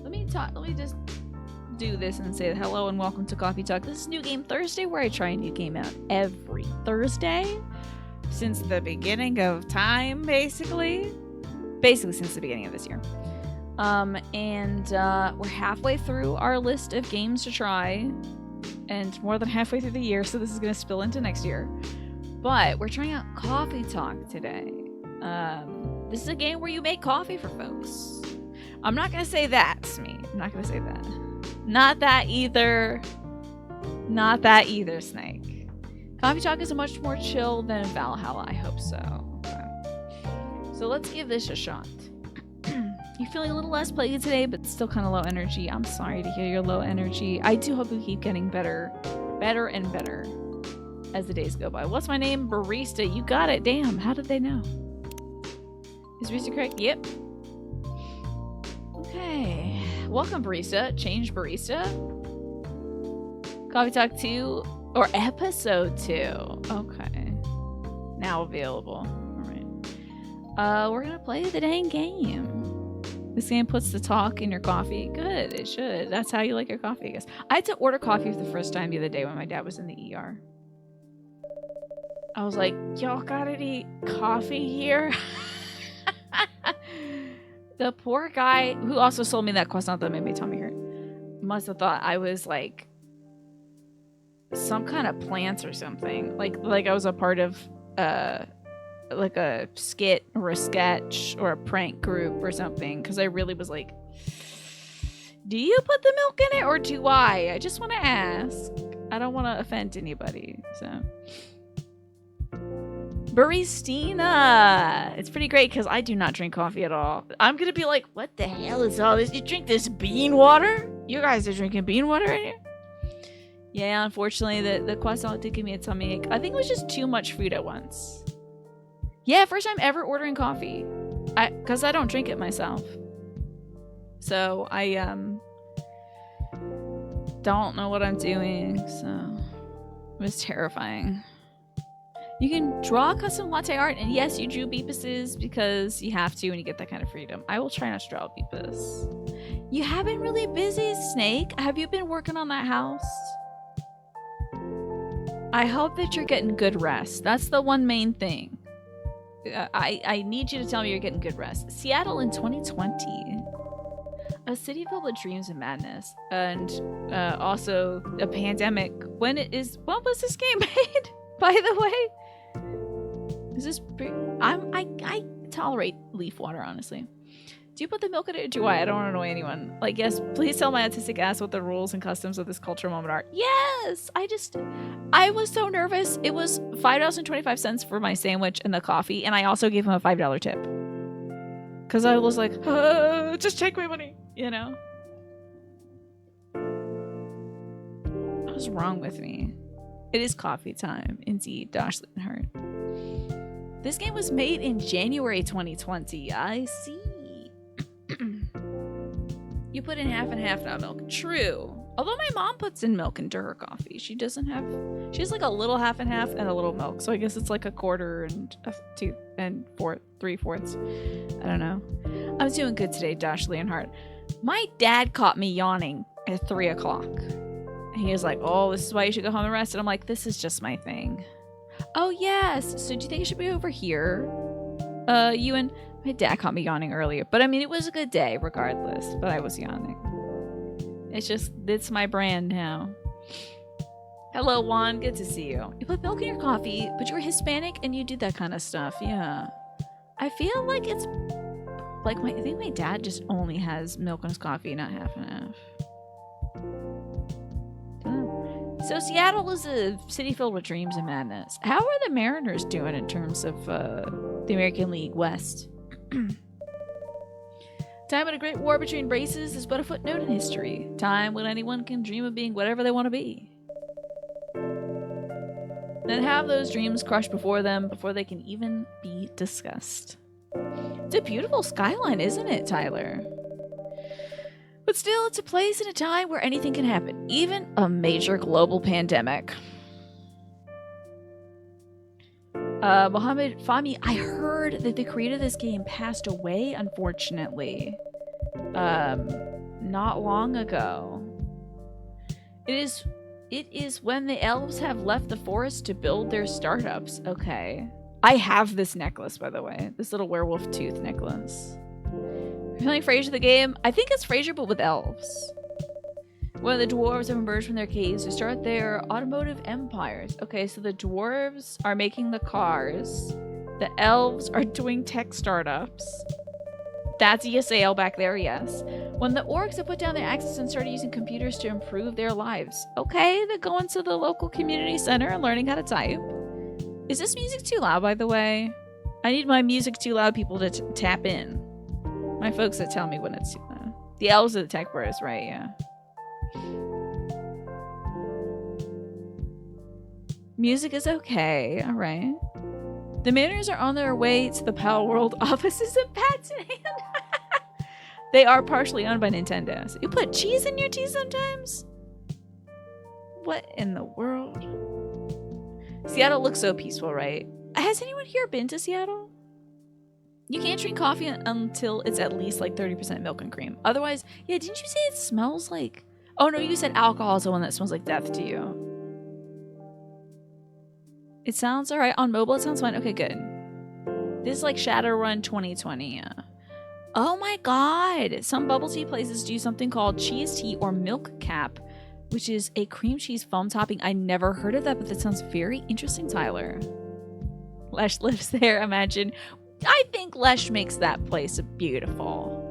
Let me just do this and say hello and welcome to Coffee Talk. This is New Game Thursday, where I try a new game out every Thursday since the beginning of time, basically since the beginning of this year. We're halfway through our list of games to try, and more than halfway through the year, so this is going to spill into next year. But we're trying out Coffee Talk today. This is a game where you make coffee for folks. I'm not going to say that's me. I'm not going to say that. Not that either. Not that either, Snake. Coffee Talk is much more chill than Valhalla. I hope so. Okay. So let's give this a shot. You're feeling a little less plaguey today, but still kind of low energy. I'm sorry to hear you're low energy. I do hope you keep getting better and better as the days go by. What's my name? Barista. You got it. Damn. How did they know? Is Barista correct? Yep. Okay. Welcome, Barista. Change Barista. Coffee Talk 2 or Episode 2. Okay. Now available. All right. We're gonna play the dang game. This game puts the talk in your coffee. Good. It should. That's how you like your coffee, I guess. I had to order coffee for the first time the other day when my dad was in the ER. I was like, y'all got any coffee here? The poor guy who also sold me that croissant that made my tummy hurt must have thought I was like some kind of plants or something. Like I was a part of like a skit or a sketch or a prank group or something, because I really was like, do you put the milk in it or do I just want to ask. I don't want to offend anybody. So Baristina. It's pretty great because I do not drink coffee at all. I'm gonna be like, what the hell is all this? You drink this bean water? You guys are drinking bean water in here? Yeah, unfortunately the croissant did give me a tummy ache. I think it was just too much food at once. Yeah, first time ever ordering coffee. Because I don't drink it myself. So I don't know what I'm doing. So it was terrifying. You can draw custom latte art, and yes, you drew Beepuses because you have to when you get that kind of freedom. I will try not to draw Beepus. You have been really busy, Snake. Have you been working on that house? I hope that you're getting good rest. That's the one main thing. I need you to tell me you're getting good rest. Seattle in 2020. A city filled with dreams and madness. And also a pandemic. When was this game made, by the way? Is this I tolerate leaf water, honestly. Do you put the milk in it or do I? I don't want to annoy anyone. Like, yes, please tell my autistic ass what the rules and customs of this culture moment are. Yes! I was so nervous. It was $5.25 for my sandwich and the coffee, and I also gave him a $5 tip. Because I was like, just take my money, you know? What's wrong with me? It is coffee time, indeed, Dashley and Hart. This game was made in January 2020. I see. You put in half and half, not milk. True. Although my mom puts in milk into her coffee. She has like a little half and half and a little milk. So I guess it's like a quarter and a 2 and 3/4. I don't know. I was doing good today, Dash Leonhardt. My dad caught me yawning at 3 o'clock. He was like, oh, this is why you should go home and rest. And I'm like, this is just my thing. Oh, yes. So do you think it should be over here? Ewan? My dad caught me yawning earlier. But I mean, it was a good day regardless. But I was yawning. It's my brand now. Hello, Juan. Good to see you. You put milk in your coffee, but you're Hispanic and you do that kind of stuff. Yeah. I feel like it's like I think my dad just only has milk in his coffee, not half and half. So Seattle is a city filled with dreams and madness. How are the Mariners doing in terms of the American League West? Time when a great war between races is but a footnote in history. Time when anyone can dream of being whatever they want to be. Then have those dreams crushed before them before they can even be discussed. It's a beautiful skyline, isn't it, Tyler? But still, it's a place and a time where anything can happen, even a major global pandemic. Mohammed Fahmy, I heard that the creator of this game passed away, unfortunately. not long ago. It is when the elves have left the forest to build their startups. Okay. I have this necklace, by the way. This little werewolf tooth necklace. You're playing Frasier the game? I think it's Frasier, but with elves. When the dwarves have emerged from their caves to start their automotive empires. Okay, so the dwarves are making the cars. The elves are doing tech startups. That's ESAL back there, yes. When the orcs have put down their axes and started using computers to improve their lives. Okay, they're going to the local community center and learning how to type. Is this music too loud, by the way? I need my music too loud people to tap in. My folks that tell me when it's too loud. The elves are the tech bros, right? Yeah. Music is okay. All right. The Manners are on their way to the Pal World offices of Pats in Hand. They are partially owned by Nintendo. So you put cheese in your tea sometimes? What in the world? Seattle looks so peaceful, right? Has anyone here been to Seattle? You can't drink coffee until it's at least like 30% milk and cream. Otherwise, yeah, didn't you say it smells like... Oh no, you said alcohol is the one that smells like death to you. It sounds alright. On mobile, it sounds fine. Okay, good. This is like Shadowrun 2020, yeah. Oh my god! Some bubble tea places do something called cheese tea or milk cap, which is a cream cheese foam topping. I never heard of that, but that sounds very interesting, Tyler. Lesh lives there, imagine. I think Lesh makes that place beautiful.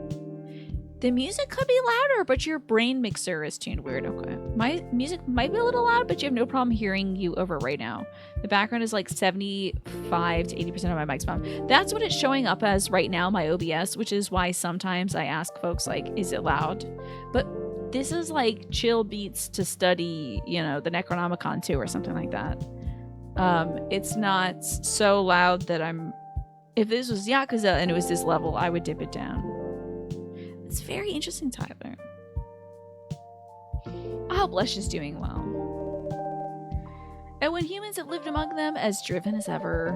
The music could be louder, but your brain mixer is tuned weird. Okay. My music might be a little loud, but you have no problem hearing you over right now. The background is like 75 to 80% of my mic's mom. That's what it's showing up as right now, my OBS, which is why sometimes I ask folks, like, is it loud? But this is like chill beats to study, you know, the Necronomicon 2 or something like that. It's not so loud that if this was Yakuza and it was this level, I would dip it down. It's very interesting, Tyler. I hope Lesh is doing well. And when humans have lived among them as driven as ever,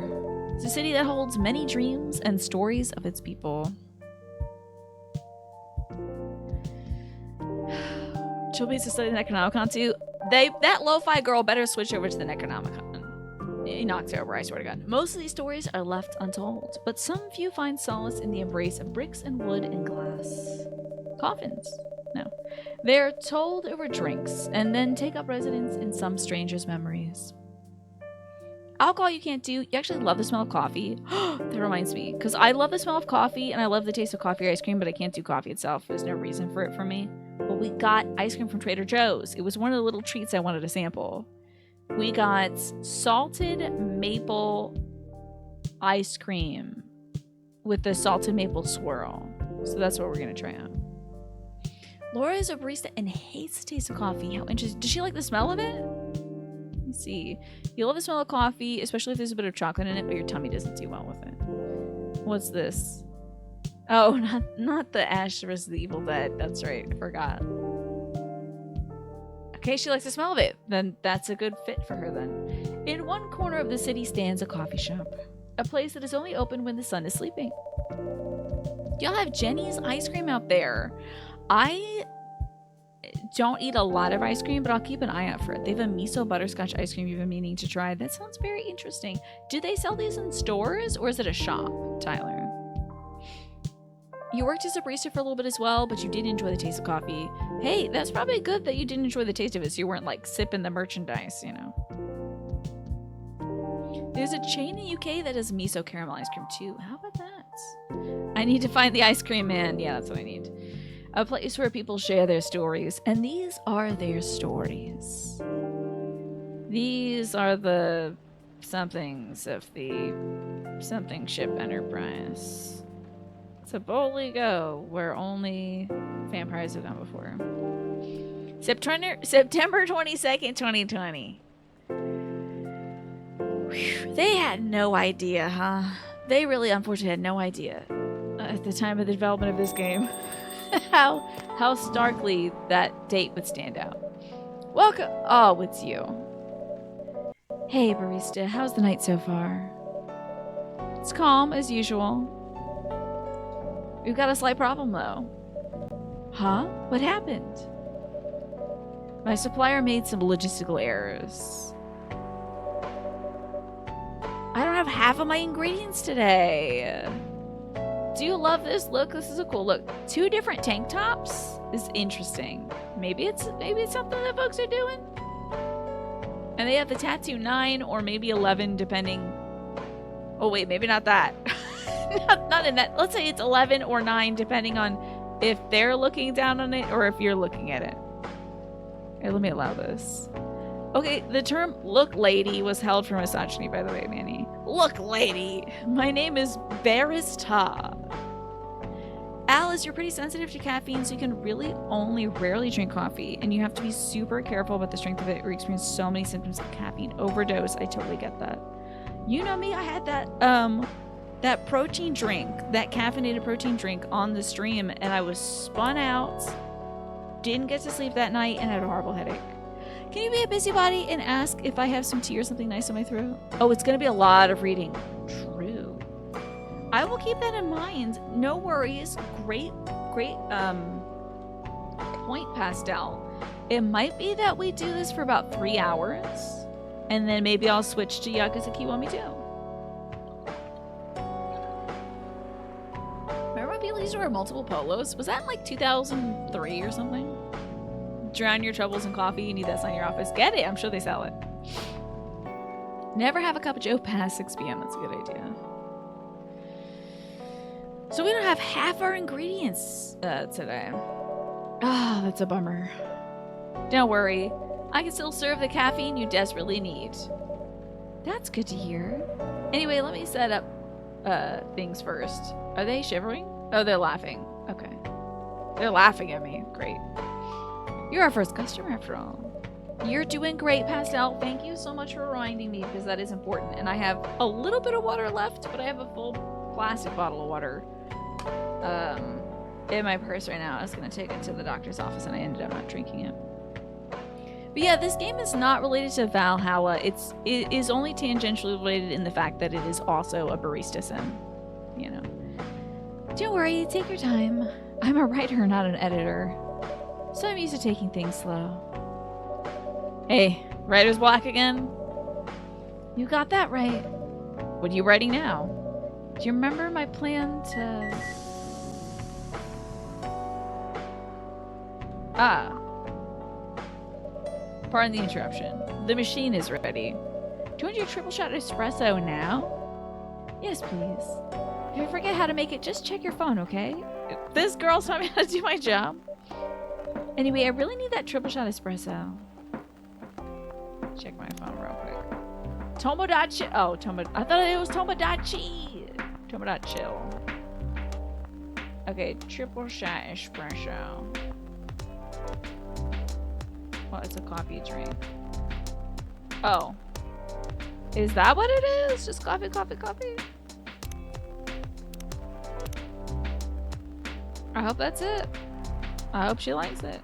it's a city that holds many dreams and stories of its people. Chill beats to study the Necronomicon too. That lo-fi girl better switch over to the Necronomicon in October, I swear to God. Most of these stories are left untold, but some few find solace in the embrace of bricks and wood and glass. Coffins. No. They're told over drinks, and then take up residence in some stranger's memories. Alcohol you can't do. You actually love the smell of coffee. That reminds me, because I love the smell of coffee, and I love the taste of coffee or ice cream, but I can't do coffee itself. There's no reason for it for me. But we got ice cream from Trader Joe's. It was one of the little treats I wanted to sample. We got salted maple ice cream with the salted maple swirl. So that's what we're going to try out. Laura is a barista and hates the taste of coffee. How interesting. Does she like the smell of it? Let me see. You love the smell of coffee, especially if there's a bit of chocolate in it, but your tummy doesn't do well with it. What's this? Oh, not the Ash vs. the Evil Dead. That's right. I forgot. Okay, she likes the smell of it. Then that's a good fit for her then. In one corner of the city stands a coffee shop. A place that is only open when the sun is sleeping. Y'all have Jenny's ice cream out there. I don't eat a lot of ice cream, but I'll keep an eye out for it. They have a miso butterscotch ice cream you've been meaning to try. That sounds very interesting. Do they sell these in stores or is it a shop, Tyler? You worked as a barista for a little bit as well, but you did enjoy the taste of coffee. Hey, that's probably good that you didn't enjoy the taste of it, so you weren't like sipping the merchandise, you know. There's a chain in the UK that does miso caramel ice cream too. How about that? I need to find the ice cream man. Yeah, that's what I need. A place where people share their stories, and these are their stories. These are the somethings of the something ship Enterprise. To boldly go where only vampires have gone before. September 22nd, 2020. Whew, they had no idea, huh? They really unfortunately had no idea at the time of the development of this game how starkly that date would stand out. Welcome. Oh, it's you. Hey, barista. How's the night so far? It's calm as usual. We've got a slight problem, though. Huh? What happened? My supplier made some logistical errors. I don't have half of my ingredients today. Do you love this? Look, this is a cool look. 2 different tank tops is interesting. Maybe it's something that folks are doing. And they have the tattoo 9 or maybe 11 depending. Oh wait, maybe not that. not in that. Let's say it's 11 or 9 depending on if they're looking down on it or if you're looking at it. Here, let me allow this. Okay, the term "look lady" was held for misogyny, by the way, Manny. Look lady! My name is Barista. Alice, you're pretty sensitive to caffeine, so you can really only rarely drink coffee, and you have to be super careful about the strength of it or experience so many symptoms of caffeine overdose. I totally get that. You know me, I had that protein drink, that caffeinated protein drink on the stream, and I was spun out, didn't get to sleep that night, and had a horrible headache. Can you be a busybody and ask if I have some tea or something nice on my throat? Oh, it's going to be a lot of reading. True. I will keep that in mind. No worries. Great point, Pastel. It might be that we do this for about 3 hours, and then maybe I'll switch to Yakuza Kiwami too. Remember when people used to wear multiple polos? Was that in like 2003 or something? Drown your troubles in coffee. You need that sign in your office. Get it. I'm sure they sell it. Never have a cup of Joe past 6 p.m. That's a good idea. So we don't have half our ingredients today. Ah, that's a bummer. Don't worry. I can still serve the caffeine you desperately need. That's good to hear. Anyway, let me set up things first. Are they shivering? Oh, they're laughing. Okay. They're laughing at me. Great. You're our first customer, after all. You're doing great, Pastel. Thank you so much for reminding me, because that is important. And I have a little bit of water left, but I have a full plastic bottle of water in my purse right now. I was going to take it to the doctor's office, and I ended up not drinking it. But yeah, this game is not related to Valhalla. It is only tangentially related in the fact that it is also a barista sim. You know. Don't worry, take your time. I'm a writer, not an editor. So I'm used to taking things slow. Hey, writer's block again? You got that right. What are you writing now? Do you remember my plan to... Ah. Pardon the interruption. The machine is ready. 200 triple shot espresso now? Yes, please. If you forget how to make it, just check your phone, okay? This girl's taught me how to do my job. Anyway, I really need that triple shot espresso. Check my phone real quick. Tomodachi. Oh, I thought it was Tomodachi. Tomodachi. Okay, triple shot espresso. Well, it's a coffee drink. Oh. Is that what it is? Just coffee, coffee, coffee? I hope that's it. I hope she likes it.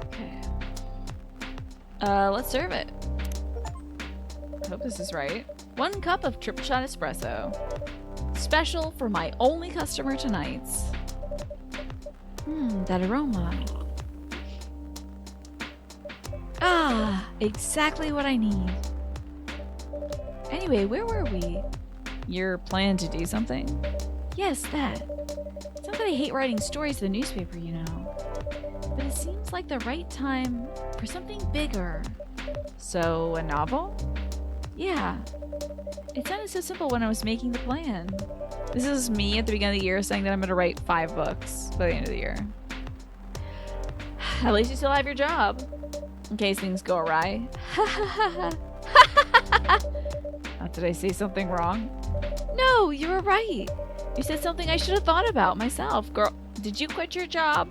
Okay. Let's serve it. I hope this is right. 1 cup of triple shot espresso. Special for my only customer tonight. That aroma. Ah, exactly what I need. Anyway, where were we? Your plan to do something? Yes, that. It's not that I hate writing stories for the newspaper, you know. But it seems like the right time for something bigger. So, a novel? Yeah. It sounded so simple when I was making the plan. This is me at the beginning of the year saying that I'm going to write 5 books by the end of the year. At least you still have your job. In case things go awry. Did I say something wrong? No, you were right. You said something I should have thought about myself. Girl, did you quit your job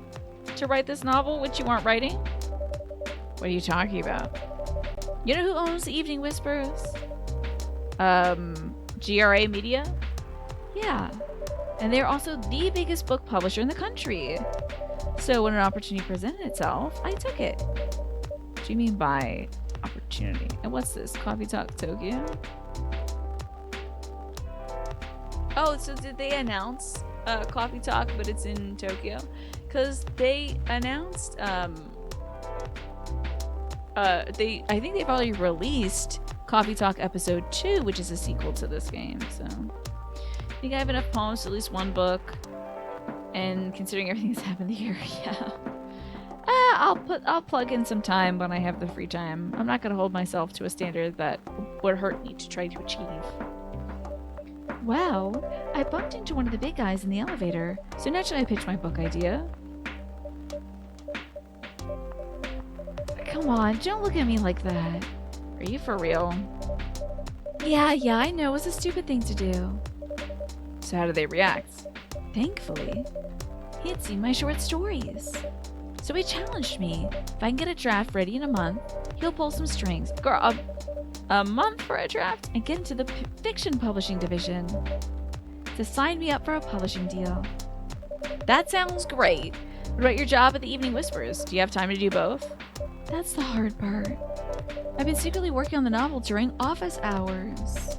to write this novel, which you weren't writing? What are you talking about? You know who owns the Evening Whispers? GRA Media? Yeah. And they're also the biggest book publisher in the country. So when an opportunity presented itself, I took it. What do you mean by opportunity? And what's this? Coffee Talk Tokyo? Oh, so did they announce Coffee Talk, but it's in Tokyo? Because they announced I think they've already released Coffee Talk Episode 2, which is a sequel to this game. So I think I have enough poems to at least one book. And considering everything that's happened here, yeah. I'll plug in some time when I have the free time. I'm not gonna hold myself to a standard that would hurt me to try to achieve. Well, I bumped into one of the big guys in the elevator, so naturally I pitched my book idea. Come on, don't look at me like that. Are you for real? Yeah, I know it was a stupid thing to do. So how did they react? Thankfully, he had seen my short stories. So he challenged me. If I can get a draft ready in a month, he'll pull some strings. Girl, a month for a draft and get into the fiction publishing division to sign me up for a publishing deal. That sounds great. What about your job at the Evening Whispers? Do you have time to do both? That's the hard part. I've been secretly working on the novel during office hours.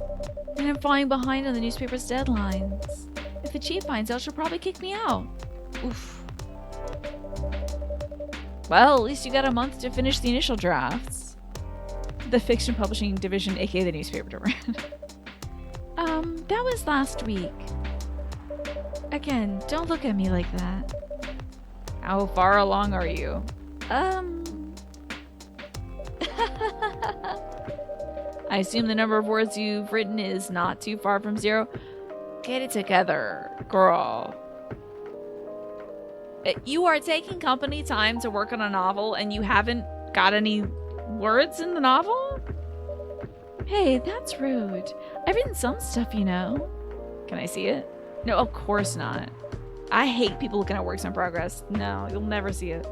And I'm falling behind on the newspaper's deadlines. If the chief finds out, she'll probably kick me out. Oof. Well, at least you got a month to finish the initial drafts. The fiction publishing division, aka the newspaper division. That was last week. Again, don't look at me like that. How far along are you? I assume the number of words you've written is not too far from 0. Get it together, girl. You are taking company time to work on a novel and you haven't got any words in the novel? Hey, that's rude. I've written some stuff, you know. Can I see it? No, of course not. I hate people looking at works in progress. No, you'll never see it.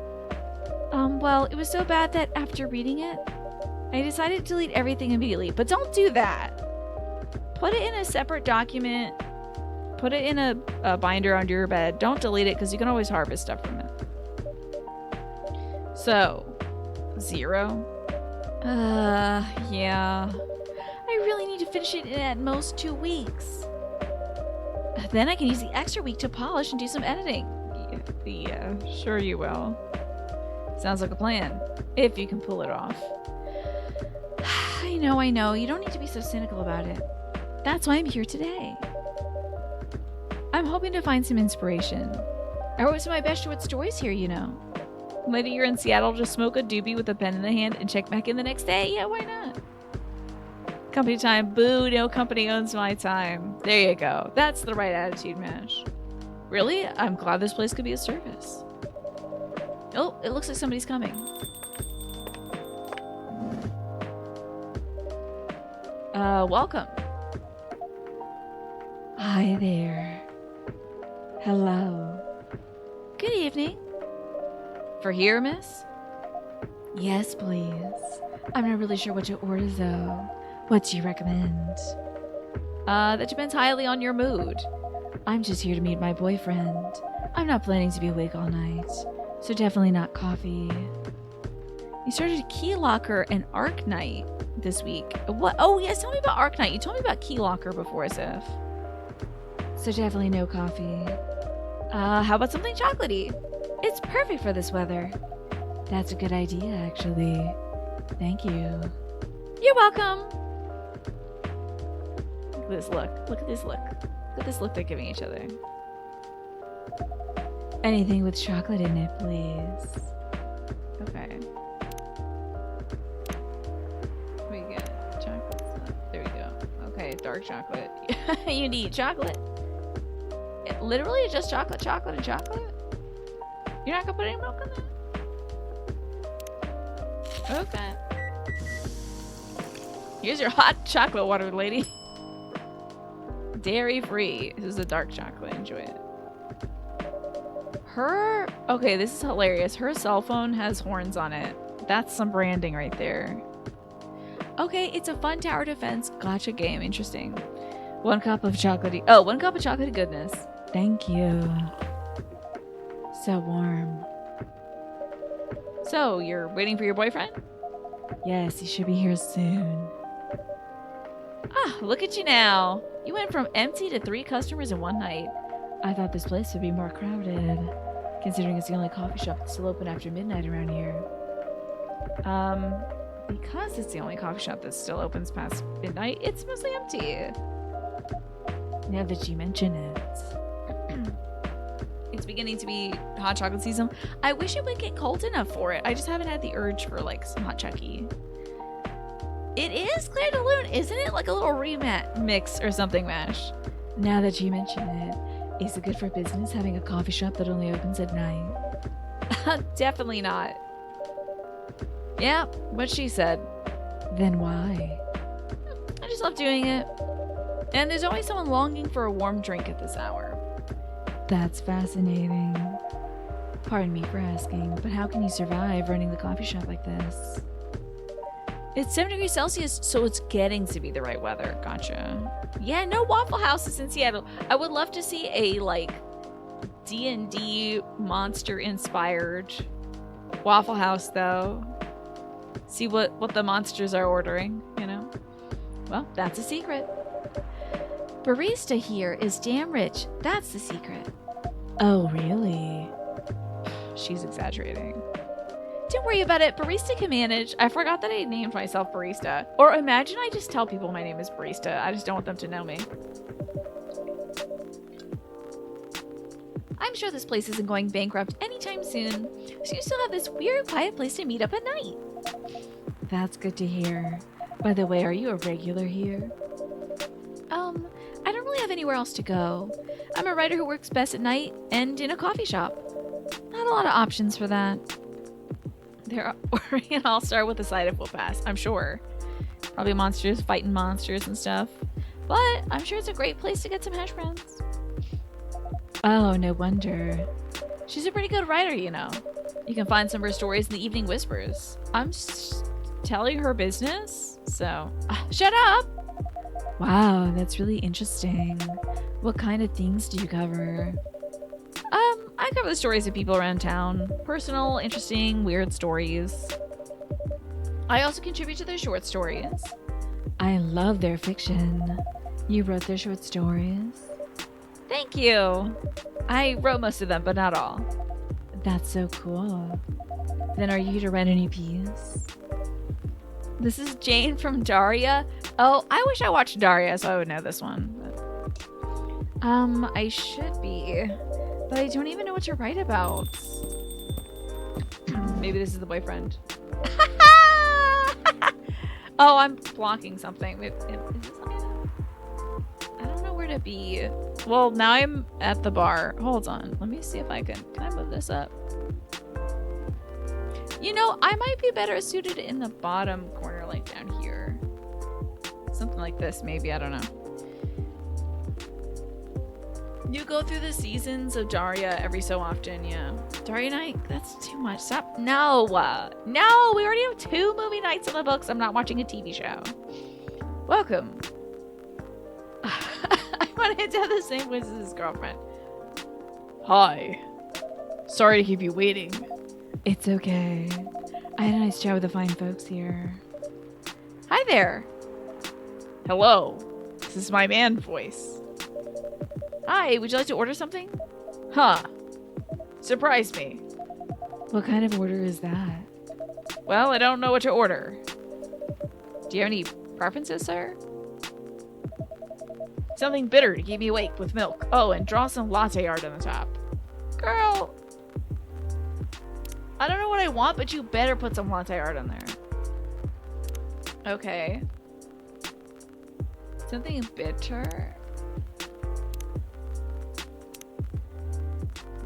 Well, it was so bad that after reading it, I decided to delete everything immediately. But don't do that. Put it in a separate document. Put it in a binder under your bed. Don't delete it because you can always harvest stuff from it. So, 0? Yeah. I really need to finish it in at most 2 weeks. Then I can use the extra week to polish and do some editing. Yeah, sure you will. Sounds like a plan. If you can pull it off. I know. You don't need to be so cynical about it. That's why I'm here today. I'm hoping to find some inspiration. I wrote some of my best short stories here, you know. Later you're in Seattle, just smoke a doobie with a pen in the hand and check back in the next day. Yeah, why not? Company time. Boo, no company owns my time. There you go. That's the right attitude, Mash. Really? I'm glad this place could be of service. Oh, it looks like somebody's coming. Welcome. Hi there. Hello. Good evening. For here, miss? Yes, please. I'm not really sure what to order, though. What do you recommend? That depends highly on your mood. I'm just here to meet my boyfriend. I'm not planning to be awake all night, so definitely not coffee. You started Key Locker and Arc Knight this week. What? Oh, yes, tell me about Arc Knight. You told me about Key Locker before, Sif. So definitely no coffee. How about something chocolatey? It's perfect for this weather. That's a good idea, actually. Thank you. You're welcome. Look at this look. Look at this look. Look at this look they're giving each other. Anything with chocolate in it, please. Okay. We got chocolate. There we go. Okay, dark chocolate. You need chocolate. Literally just chocolate, chocolate, and chocolate? You're not gonna put any milk in that? Okay. Here's your hot chocolate water, lady. Dairy free. This is a dark chocolate. Enjoy it. Okay, this is hilarious. Her cell phone has horns on it. That's some branding right there. Okay, it's a fun tower defense gotcha game. Interesting. 1 cup of chocolatey. Oh, 1 cup of chocolatey goodness. Thank you. So warm. So, you're waiting for your boyfriend? Yes, he should be here soon. Ah, look at you now. You went from empty to 3 customers in one night. I thought this place would be more crowded, considering it's the only coffee shop that's still open after midnight around here. Because it's the only coffee shop that still opens past midnight, it's mostly empty. Now that you mention it. It's beginning to be hot chocolate season. I wish it would get cold enough for it. I just haven't had the urge for like some hot chucky. It is Claire de Lune, isn't it? Like a little remix or something, Mash. Now that you mention it, is it good for business having a coffee shop that only opens at night? Definitely not. Yeah, what she said. Then why? I just love doing it. And there's always someone longing for a warm drink at this hour. That's fascinating. Pardon me for asking, but how can you survive running the coffee shop like this? It's 7 degrees Celsius, so it's getting to be the right weather. Gotcha. Yeah, no Waffle Houses in Seattle. I would love to see a, like, D&D monster-inspired Waffle House, though. See what the monsters are ordering, you know? Well, that's a secret. Barista here is damn rich. That's the secret. Oh, really? She's exaggerating. Don't worry about it. Barista can manage. I forgot that I named myself Barista. Or imagine I just tell people my name is Barista. I just don't want them to know me. I'm sure this place isn't going bankrupt anytime soon. So you still have this weird quiet place to meet up at night. That's good to hear. By the way, are you a regular here? I don't really have anywhere else to go. I'm a writer who works best at night and in a coffee shop. Not a lot of options for that. I'll start with a side of Pass, I'm sure. Probably monsters fighting monsters and stuff. But I'm sure it's a great place to get some hash browns. Oh, no wonder. She's a pretty good writer, you know. You can find some of her stories in the Evening Whispers. I'm telling her business, so... shut up! Wow, that's really interesting. What kind of things do you cover? I cover the stories of people around town. Personal, interesting, weird stories. I also contribute to their short stories. I love their fiction. You wrote their short stories? Thank you. I wrote most of them, but not all. That's so cool. Then are you here to write any piece? This is Jane from Daria. Oh, I wish I watched Daria so I would know this one. But... I should be. But I don't even know what to write about. Maybe this is the boyfriend. Oh, I'm blocking something. Is this something? I don't know where to be. Well, now I'm at the bar. Hold on. Let me see if I can I move this up? You know, I might be better suited in the bottom corner, like down here. Something like this, maybe. I don't know. You go through the seasons of Daria every so often, yeah. Daria night? That's too much. Stop. No. No, we already have 2 movie nights on the books. I'm not watching a TV show. Welcome. I wanted to have the same voice as his girlfriend. Hi. Sorry to keep you waiting. It's okay. I had a nice chat with the fine folks here. Hi there. Hello. This is my man voice. Hi, would you like to order something? Huh. Surprise me. What kind of order is that? Well, I don't know what to order. Do you have any preferences, sir? Something bitter to keep me awake with milk. Oh, and draw some latte art on the top. Girl. I don't know what I want, but you better put some latte art on there. Okay. Something bitter.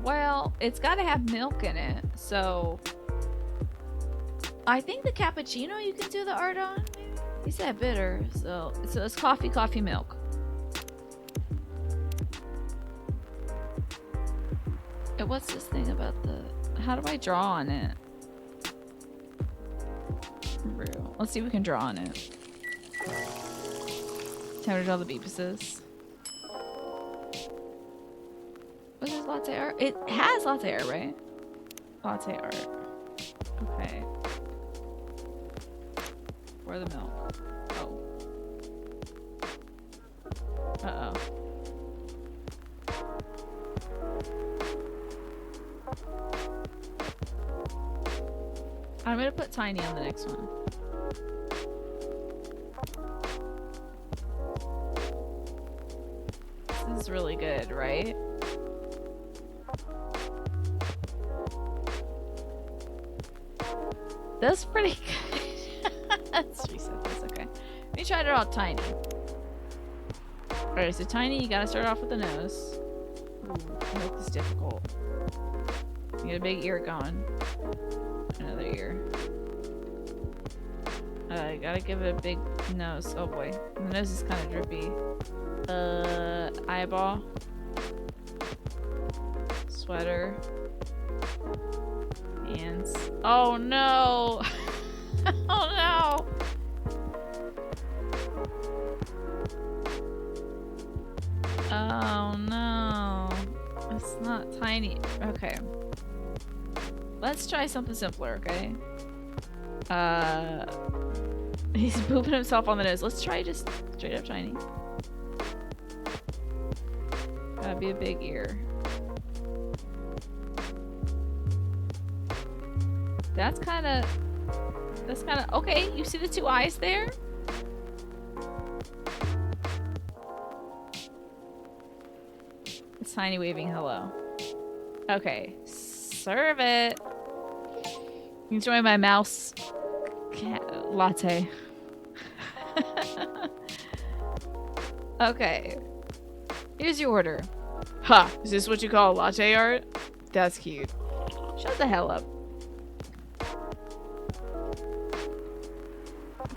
Well, it's got to have milk in it, so... I think the cappuccino you can do the art on, maybe? You said bitter, so it's coffee, milk. And what's this thing about the... How do I draw on it? Brew. Let's see if we can draw on it. Time to draw the Beepuses. What is latte art? It has latte art, right? Latte art. Okay. For the milk. Oh. Uh-oh. I'm gonna put Tiny on the next one. This is really good, right? That's pretty good. Let's reset this, okay. Let me try it out Tiny. Alright, so Tiny, you gotta start off with the nose. Ooh, milk is difficult. You get a big ear going. Another ear. You gotta give it a big nose. Oh boy. The nose is kind of drippy. Eyeball. Sweater. Hands. Oh no! Oh no! Oh no. It's not Tiny. Okay. Let's try something simpler, okay? He's pooping himself on the nose. Let's try just straight up Tiny. Gotta be a big ear. That's kind of okay. You see the two eyes there? It's Tiny waving hello. Okay, serve it. Enjoy my mouse latte. Okay, here's your order. Ha! Is this what you call latte art? That's cute. Shut the hell up.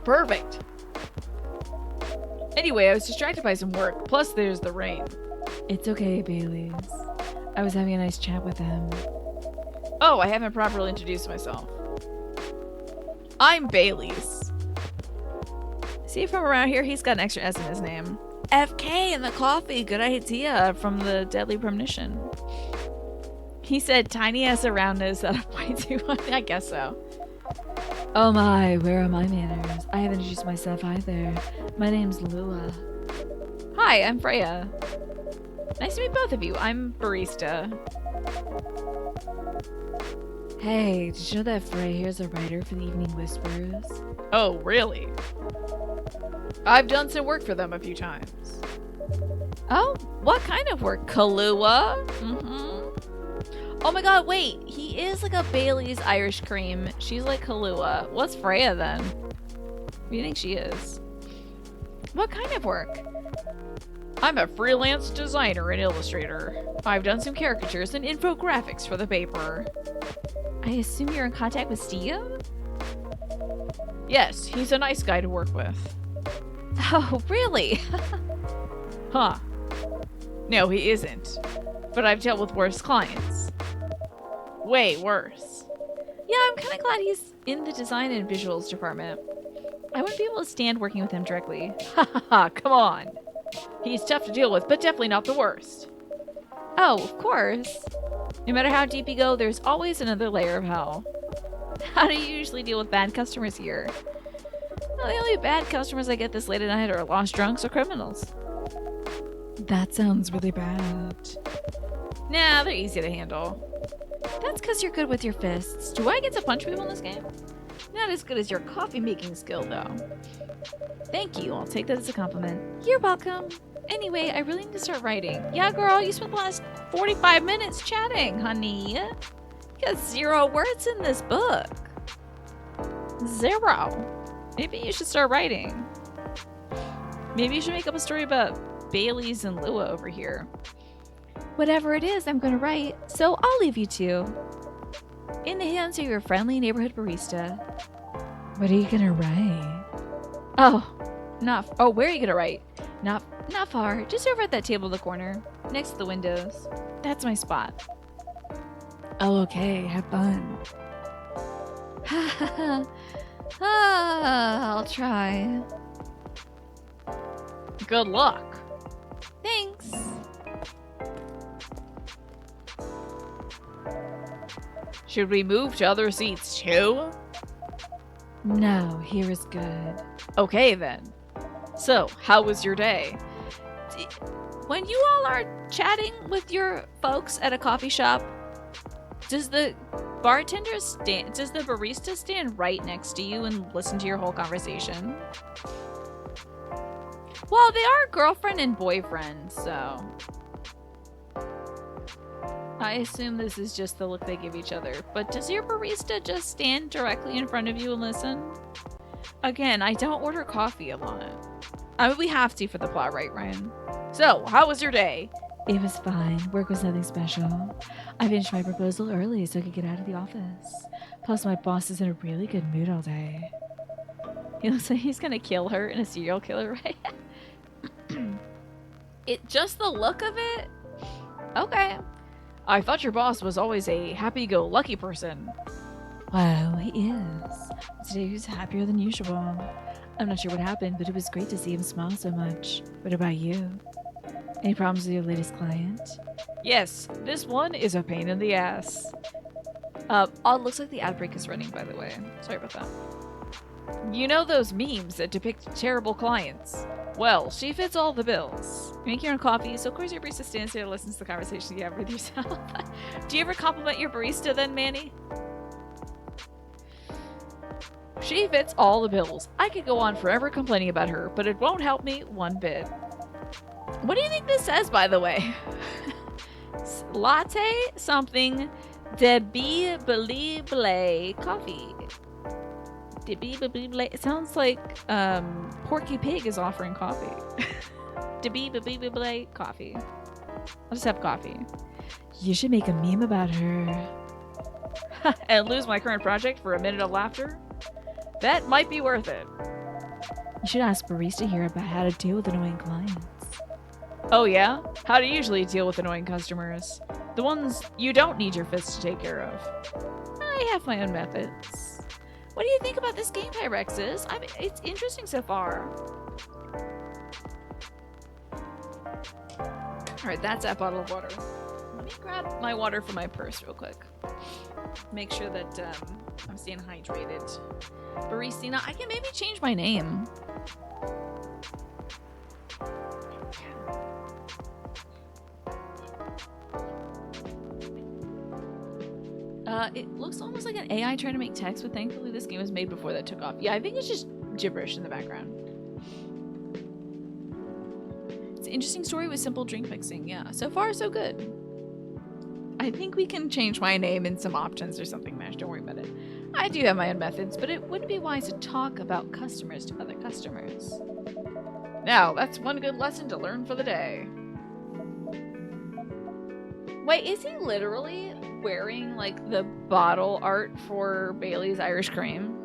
Perfect. Anyway, I was distracted by some work. Plus, there's the rain. It's okay, Baileys. I was having a nice chat with him. Oh, I haven't properly introduced myself. I'm Baileys. See, from around here, he's got an extra S in his name. FK in the coffee. Good idea from the Deadly Premonition. He said tiny S around knows that I'm way too funny. I guess so. Oh my, where are my manners? I haven't introduced myself either. My name's Lua. Hi, I'm Freya. Nice to meet both of you. I'm Barista. Hey, did you know that Frey here's a writer for the Evening Whisperers? Oh, really? I've done some work for them a few times. Oh, what kind of work? Kahlua? Mm-hmm. Oh my god, wait. He is like a Bailey's Irish cream. She's like Kahlua. What's Freya then? What do you think she is? What kind of work? I'm a freelance designer and illustrator. I've done some caricatures and infographics for the paper. I assume you're in contact with Steve? Yes, he's a nice guy to work with. Oh, really? Huh. No, he isn't. But I've dealt with worse clients. Way worse. Yeah, I'm kind of glad he's in the design and visuals department. I wouldn't be able to stand working with him directly. Ha ha ha, come on. He's tough to deal with, but definitely not the worst. Oh, of course. No matter how deep you go, there's always another layer of hell. How do you usually deal with bad customers here? Well, the only bad customers I get this late at night are lost drunks or criminals. That sounds really bad. Nah, they're easy to handle. That's because you're good with your fists. Do I get to punch people in this game? Not as good as your coffee making skill, though. Thank you. I'll take that as a compliment. You're welcome. Anyway, I really need to start writing. Yeah, girl, you spent the last 45 minutes chatting, honey. You got 0 words in this book. 0. Maybe you should start writing. Maybe you should make up a story about Baileys and Lua over here. Whatever it is, I'm going to write, so I'll leave you two. In the hands of your friendly neighborhood barista. What are you gonna write? Oh, where are you going to write? Not far, just over at that table in the corner, next to the windows. That's my spot. Oh, okay. Have fun. I'll try. Good luck. Thanks. Should we move to other seats too? No, here is good. Okay then. So, how was your day? when you all are chatting with your folks at a coffee shop, does the barista stand right next to you and listen to your whole conversation? Well, they are girlfriend and boyfriend, so I assume this is just the look they give each other. But does your barista just stand directly in front of you and listen? Again, I don't order coffee a lot. I mean, we have to for the plot, right, Ryan? So, how was your day? It was fine. Work was nothing special. I finished my proposal early so I could get out of the office. Plus, my boss is in a really good mood all day. He looks like he's gonna kill her in a serial killer, right? Just the look of it? Okay. I thought your boss was always a happy-go-lucky person. Well, he is. Today he was happier than usual. I'm not sure what happened, but it was great to see him smile so much. What about you? Any problems with your latest client? Yes, this one is a pain in the ass. Looks like the ad break is running, by the way. Sorry about that. You know those memes that depict terrible clients? Well, she fits all the bills. You make your own coffee, so of course your barista stands there and listens to the conversation you have with yourself. Do you ever compliment your barista then, Manny? She fits all the bills. I could go on forever complaining about her, but it won't help me one bit. What do you think this says, by the way? Latte something de blee coffee. De blee. It sounds like Porky Pig is offering coffee. De blee coffee. I'll just have coffee. You should make a meme about her. And lose my current project for a minute of laughter? That might be worth it. You should ask barista here about how to deal with annoying clients. Oh yeah? How do you usually deal with annoying customers? The ones you don't need your fists to take care of. I have my own methods. What do you think about this game, Pyrexis? I mean, it's interesting so far. Alright, that's that bottle of water. Let me grab my water from my purse real quick. Make sure that I'm staying hydrated. Baristina, I can maybe change my name. It looks almost like an AI trying to make text, but thankfully this game was made before that took off. Yeah, I think it's just gibberish in the background. It's an interesting story with simple drink mixing. Yeah, so far so good. I think we can change my name in some options or something, Mash. Don't worry about it. I do have my own methods, but it wouldn't be wise to talk about customers to other customers. Now, that's one good lesson to learn for the day. Wait, is he literally wearing, like, the bottle art for Bailey's Irish Cream?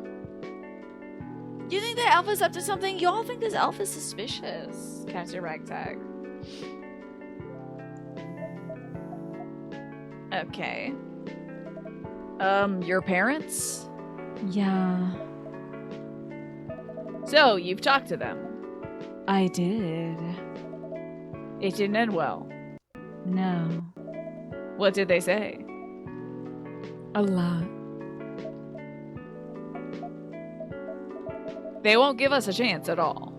Do you think that elf is up to something? Y'all think this elf is suspicious. Captain Ragtag. Okay. Your parents? Yeah, So, you've talked to them. I did. It didn't end well. No, What did they say? a lot. They won't give us a chance at all.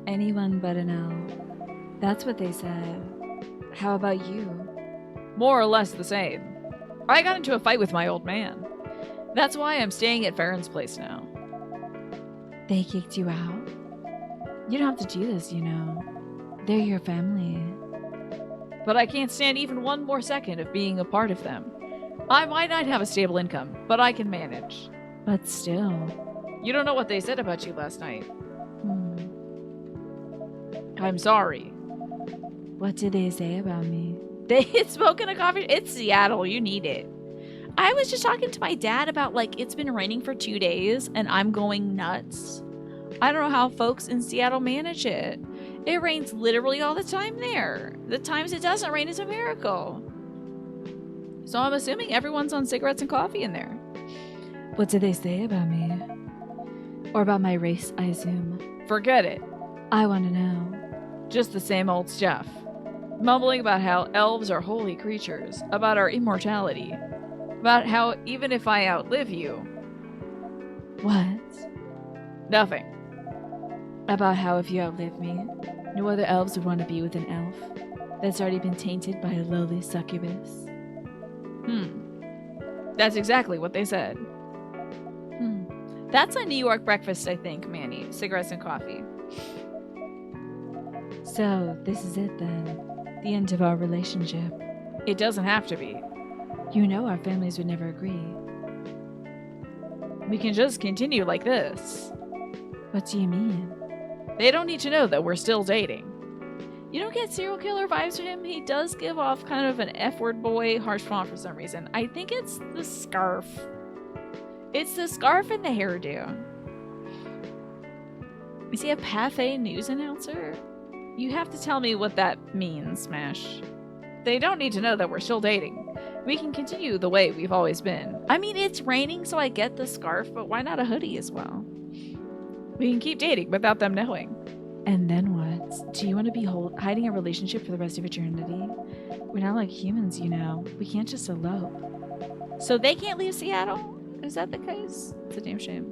Anyone but an elf. That's what they said. How about you? More or less the same. I got into a fight with my old man. That's why I'm staying at Farron's place now. They kicked you out? You don't have to do this, you know. They're your family. But I can't stand even one more second of being a part of them. I might not have a stable income, but I can manage. But still. You don't know what they said about you last night. Hmm. I'm sorry. What did they say about me? They had spoken a coffee. It's Seattle. You need it. I was just talking to my dad about, like, it's been raining for 2 days and I'm going nuts. I don't know how folks in Seattle manage it. It rains literally all the time there. The times it doesn't rain is a miracle. So I'm assuming everyone's on cigarettes and coffee in there. What did they say about me? Or about my race, I assume. Forget it. I want to know. Just the same old stuff. Mumbling about how elves are holy creatures, about our immortality, about how even if I outlive you... What? Nothing. About how if you outlive me, No other elves would want to be with an elf that's already been tainted by a lowly succubus. That's exactly what they said. That's a New York breakfast, I think, Manny. Cigarettes and coffee. So, this is it then. The end of our relationship. It doesn't have to be. You know our families would never agree. We can just continue like this. What do you mean? They don't need to know that we're still dating. You don't get serial killer vibes from him. He does give off kind of an F-word boy harsh font for some reason. I think it's the scarf. It's the scarf and the hairdo. Is he a Pathé news announcer? You have to tell me what that means, Smash. They don't need to know that we're still dating. We can continue the way we've always been. I mean, it's raining, so I get the scarf, but why not a hoodie as well? We can keep dating without them knowing. And then what? Do you want to be hiding a relationship for the rest of eternity? We're not like humans, you know. We can't just elope. So they can't leave Seattle? Is that the case? It's a damn shame.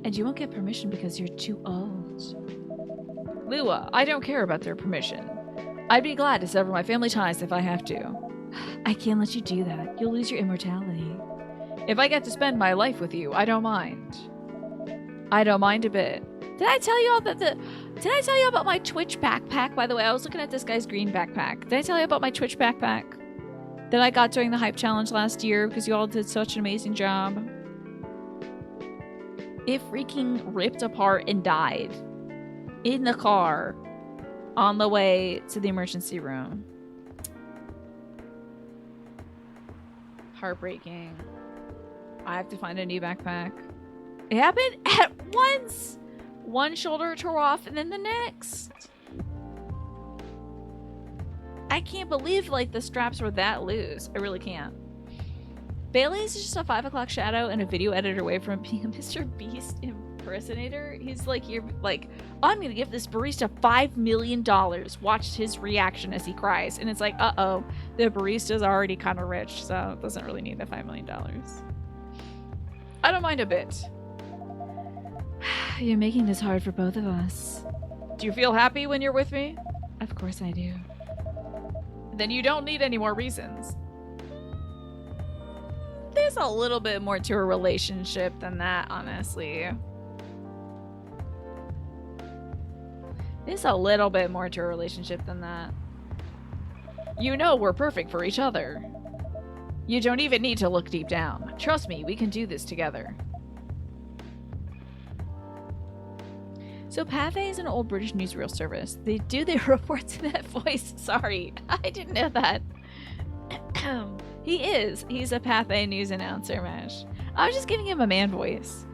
And you won't get permission because you're too old. Lua, I don't care about their permission. I'd be glad to sever my family ties if I have to. I can't let you do that. You'll lose your immortality. If I get to spend my life with you, I don't mind. I don't mind a bit. Did I tell you all that Did I tell you about my Twitch backpack? By the way, I was looking at this guy's green backpack. Did I tell you about my Twitch backpack that I got during the Hype Challenge last year because you all did such an amazing job? It freaking ripped apart and died in the car on the way to the emergency room. Heartbreaking. I have to find a new backpack. It happened at once. One shoulder tore off and then the next. I can't believe like the straps were that loose. I really can't. Bailey's just a 5 o'clock shadow and a video editor away from being a Mr. Beast impersonator. He's like, you're like, oh, I'm gonna give this barista $5 million. Watch his reaction as he cries. And it's like, uh-oh, the barista's already kind of rich, so it doesn't really need the $5 million. I don't mind a bit. You're making this hard for both of us. Do you feel happy when you're with me? Of course I do. Then you don't need any more reasons. There's a little bit more to a relationship than that, honestly. There's a little bit more to a relationship than that. You know we're perfect for each other. You don't even need to look deep down. Trust me, we can do this together. So Pathé is an old British newsreel service. They do their reports in that voice. Sorry, I didn't know that. He's a Pathé news announcer, Mash. I was just giving him a man voice.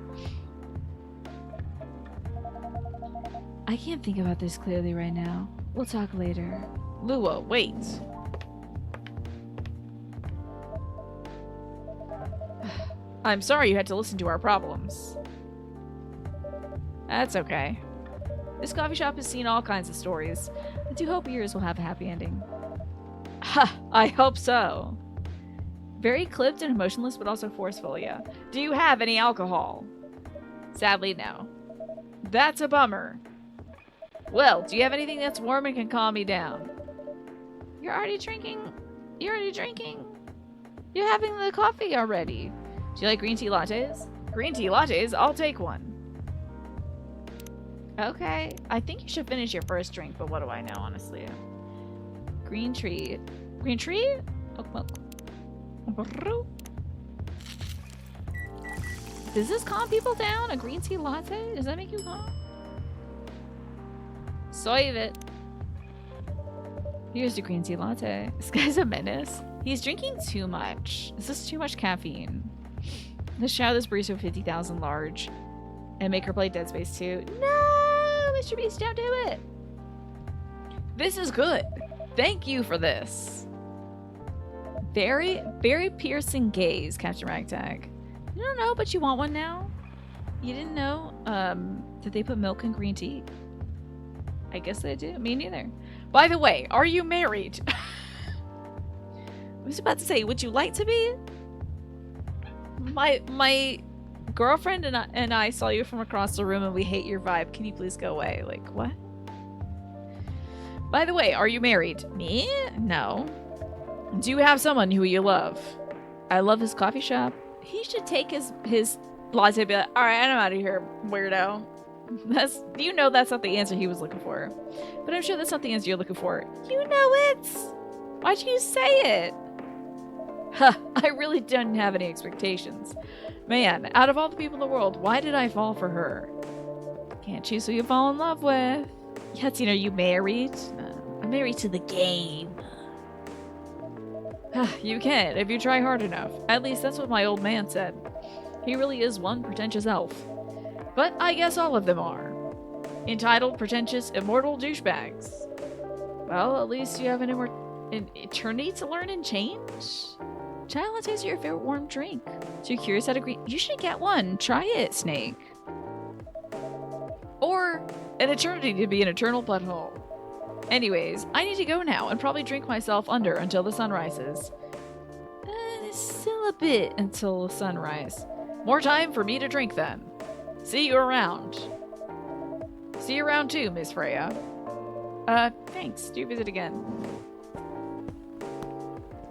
I can't think about this clearly right now. We'll talk later. Lua, wait. I'm sorry you had to listen to our problems. That's okay. This coffee shop has seen all kinds of stories. I do hope yours will have a happy ending. Ha! I hope so. Very clipped and emotionless, but also forceful, yeah. Do you have any alcohol? Sadly, no. That's a bummer. Well, do you have anything that's warm and can calm me down? You're already drinking? You're already drinking? You're having the coffee already. Do you like green tea lattes? Green tea lattes? I'll take one. Okay. I think you should finish your first drink, but what do I know, honestly? Green tree. Green tree? Oak milk. Does this calm people down? A green tea latte? Does that make you calm? Soy it. Here's the green tea latte. This guy's a menace. He's drinking too much. This is too much caffeine. Let's shout this barista with 50,000 large and make her play Dead Space 2. No, Mr. Beast, don't do it. This is good. Thank you for this. Very, very piercing gaze, Captain Ragtag. You don't know, but you want one now? You didn't know that they put milk in green tea? I guess they do. Me neither. By the way, are you married? I was about to say, would you like to be? My girlfriend and I saw you from across the room and we hate your vibe. Can you please go away? Like, what? By the way, are you married? Me? No. Do you have someone who you love? I love his coffee shop. He should take his latte and be like, all right, I'm out of here, weirdo. That's not the answer he was looking for. But I'm sure that's not the answer you're looking for. You know it! Why'd you say it? Huh, I really didn't have any expectations. Man, out of all the people in the world, why did I fall for her? Can't choose who you fall in love with. Yatsine, are you married? I'm married to the game. You can, if you try hard enough. At least that's what my old man said. He really is one pretentious elf. But I guess all of them are. Entitled, pretentious, immortal douchebags. Well, at least you have an eternity to learn and change? Chai lattes are your favorite warm drink. So you're curious how to agree? You should get one. Try it, Snake. Or an eternity to be an eternal butthole. Anyways, I need to go now and probably drink myself under until the sun rises. Still a bit until the sunrise. More time for me to drink then. See you around. See you around too, Miss Freya. Thanks. Do visit again.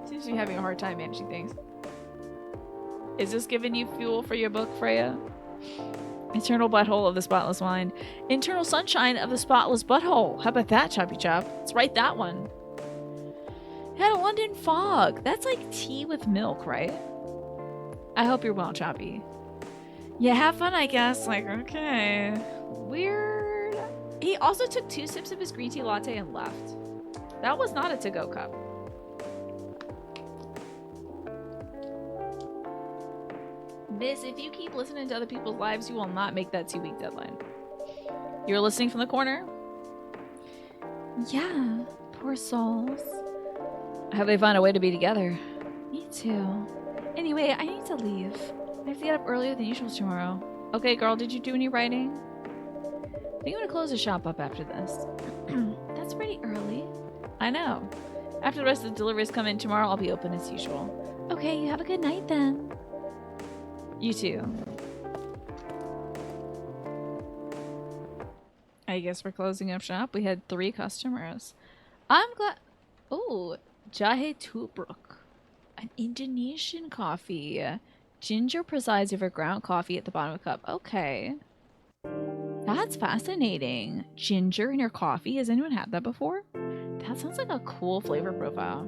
Seems to be having a hard time managing things. Is this giving you fuel for your book, Freya? Eternal butthole of the spotless mind. Internal sunshine of the spotless butthole. How about that, Choppy Chop? Let's write that one. Had a London fog. That's like tea with milk, right? I hope you're well, Choppy. Yeah, have fun, I guess. Like, okay. Weird. He also took 2 sips of his green tea latte and left. That was not a to-go cup. Miss, if you keep listening to other people's lives, you will not make that 2-week deadline. You're listening from the corner? Yeah, poor souls. I hope they find a way to be together. Me too. Anyway, I need to leave. I have to get up earlier than usual tomorrow. Okay, girl, did you do any writing? I think I'm gonna close the shop up after this. That's pretty early. I know. After the rest of the deliveries come in tomorrow, I'll be open as usual. Okay, you have a good night then. You too. I guess we're closing up shop. We had 3 customers. I'm glad. Oh, Jahe Tubruk. An Indonesian coffee. Ginger presides over ground coffee at the bottom of the cup. Okay. That's fascinating. Ginger in your coffee. Has anyone had that before? That sounds like a cool flavor profile.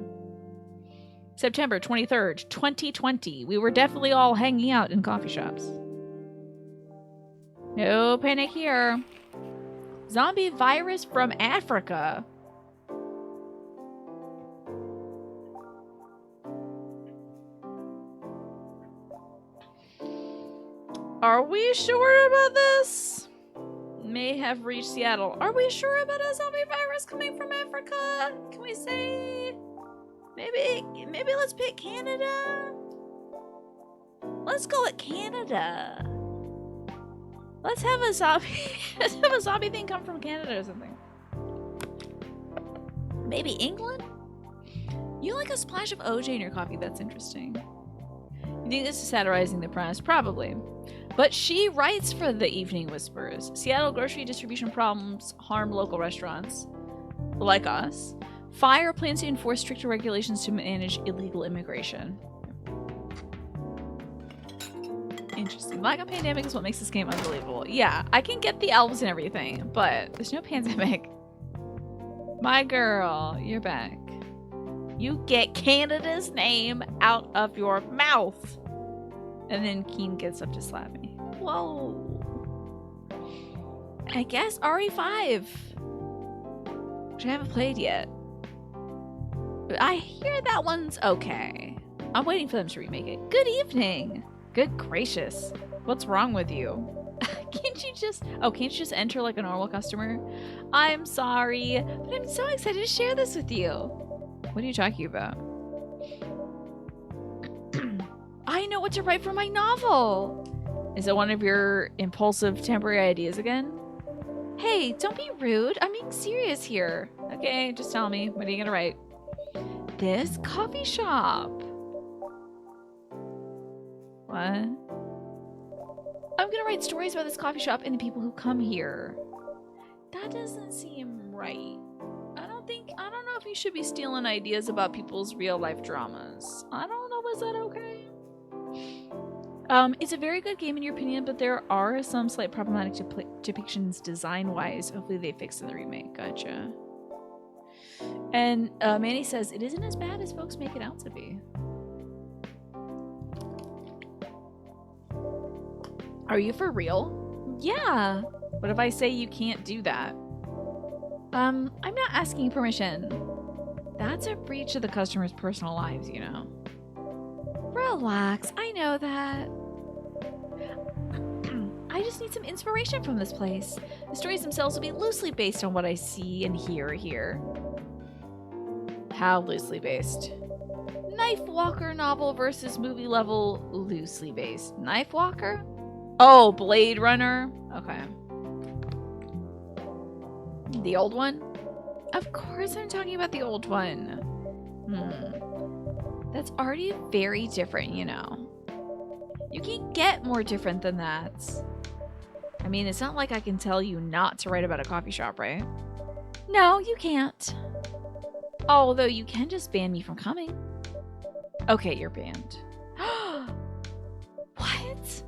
September 23rd, 2020. We were definitely all hanging out in coffee shops. No panic here. Zombie virus from Africa. Are we sure about this? May have reached Seattle. Are we sure about a zombie virus coming from Africa? Can we say... Maybe let's pick Canada? Let's go with Canada. Let's have a zombie thing come from Canada or something. Maybe England? You like a splash of OJ in your coffee. That's interesting. You think this is satirizing the press? Probably. But she writes for the Evening Whispers. Seattle grocery distribution problems harm local restaurants. Like us. Fire plans to enforce stricter regulations to manage illegal immigration. Interesting. Lack of pandemic is what makes this game unbelievable. Yeah, I can get the elves and everything, but there's no pandemic. My girl, you're back. You get Canada's name out of your mouth. And then Keen gets up to slap me. Whoa. I guess RE5. Which I haven't played yet. But I hear that one's okay. I'm waiting for them to remake it. Good evening. Good gracious. What's wrong with you? Can't you just enter like a normal customer? I'm sorry, but I'm so excited to share this with you. What are you talking about? I know what to write for my novel. Is it one of your impulsive temporary ideas again? Hey, don't be rude. I'm being serious here. Okay, just tell me. What are you gonna write? This coffee shop. What? I'm gonna write stories about this coffee shop and the people who come here. That doesn't seem right. I don't you should be stealing ideas about people's real life dramas. I don't know, is that okay? It's a very good game in your opinion, but there are some slight problematic depictions design-wise. Hopefully they fix in the remake. Gotcha. And Manny says, it isn't as bad as folks make it out to be. Are you for real? Yeah. What if I say you can't do that? I'm not asking permission. That's a breach of the customer's personal lives, you know. Relax, I know that. I just need some inspiration from this place. The stories themselves will be loosely based on what I see and hear here. How loosely based? Knife Walker novel versus movie level loosely based. Knife Walker? Oh, Blade Runner? Okay. The old one? Of course I'm talking about the old one. That's already very different, you know. You can't get more different than that. I mean, it's not like I can tell you not to write about a coffee shop, right? No, you can't. Although you can just ban me from coming. Okay, you're banned. What?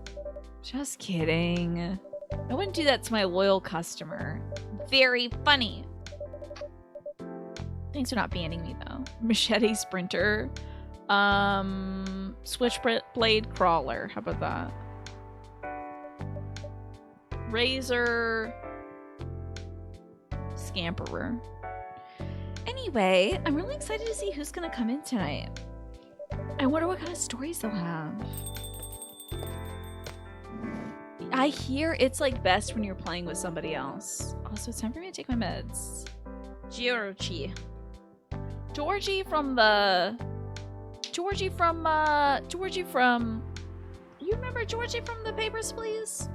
Just kidding. I wouldn't do that to my loyal customer. Very funny. Thanks for not banning me, though. Machete Sprinter. Switchblade Crawler. How about that? Razor Scamperer. Anyway, I'm really excited to see who's gonna come in tonight. I wonder what kind of stories they'll have. I hear it's like best when you're playing with somebody else. Also, it's time for me to take my meds. Georgie from you remember Georgie from the Papers, Please?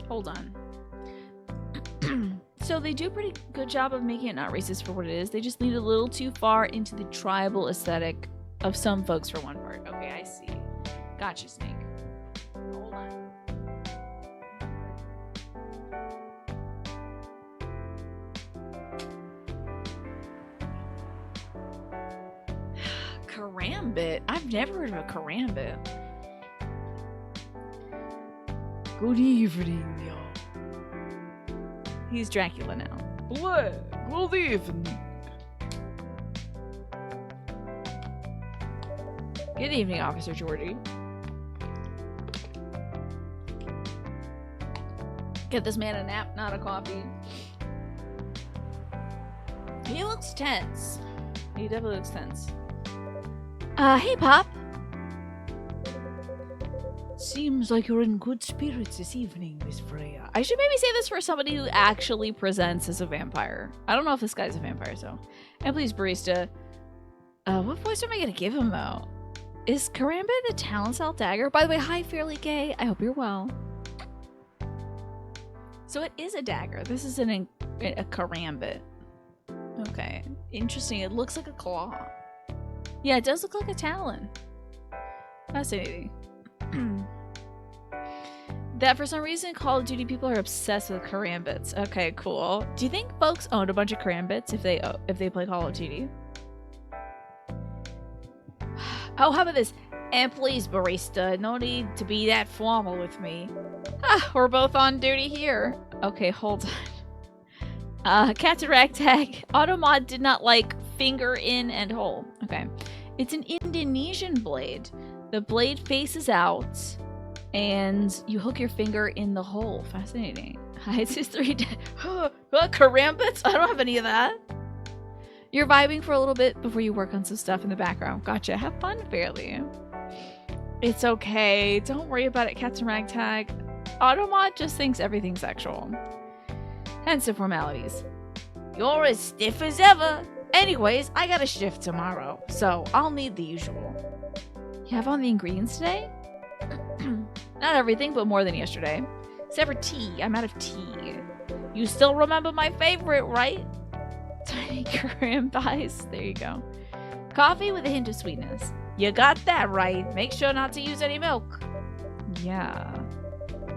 Hold on. So they do a pretty good job of making it not racist for what it is. They just lead a little too far into the tribal aesthetic of some folks for one part. Okay, I see. Gotcha, Snake. Hold on. Karambit? I've never heard of a Karambit. Good evening, y'all. He's Dracula now. Good evening. Good evening, Officer Georgie. Get this man a nap, not a coffee. He looks tense. He definitely looks tense. Hey, Pop. Seems like you're in good spirits this evening, Miss Freya. I should maybe say this for somebody who actually presents as a vampire. I don't know if this guy's a vampire, so. And please, barista. What voice am I gonna give him, though? Is Karambit the Talon Cell Dagger? By the way, hi, Fairly Gay. I hope you're well. So it is a dagger. This is a Karambit. Okay. Interesting. It looks like a claw. Yeah, it does look like a talon. Fascinating. That for some reason Call of Duty people are obsessed with Karambits. Okay, cool. Do you think folks own a bunch of Karambits if they play Call of Duty? Oh, how about this? And please, barista, no need to be that formal with me. Ah, we're both on duty here. Okay, hold on. Captain Ragtag. Automod did not like finger in and hole. Okay. It's an Indonesian blade. The blade faces out, and you hook your finger in the hole. Fascinating. Hides his 3 Karambits? I don't have any of that. You're vibing for a little bit before you work on some stuff in the background. Gotcha. Have fun, Fairly. It's okay. Don't worry about it, Captain Ragtag. Automod just thinks everything's sexual. Hence the formalities. You're as stiff as ever. Anyways, I got a shift tomorrow, so I'll need the usual. You have on the ingredients today? Not everything, but more than yesterday. Except for tea. I'm out of tea. You still remember my favorite, right? Tiny Korean pies. There you go. Coffee with a hint of sweetness. You got that right. Make sure not to use any milk. Yeah.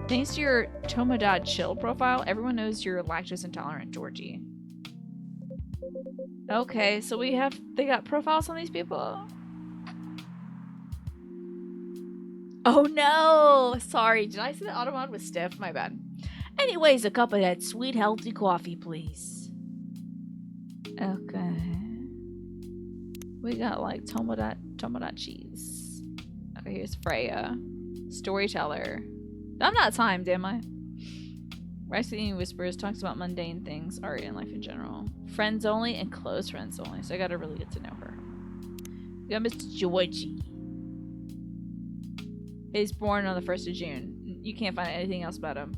Thanks to your Tomadad Chill profile, everyone knows you're lactose intolerant, Georgie. Okay, so they got profiles on these people? Oh no! Sorry, did I say the Automod was stiff? My bad. Anyways, a cup of that sweet, healthy coffee, please. Okay. We got like Tomodachi's. Okay, here's Freya. Storyteller. I'm not timed, am I? Rice Eating Whispers talks about mundane things, art, and life in general. Friends only and close friends only, so I gotta really get to know her. We got Mr. Georgie. He's born on the 1st of June. You can't find anything else about him.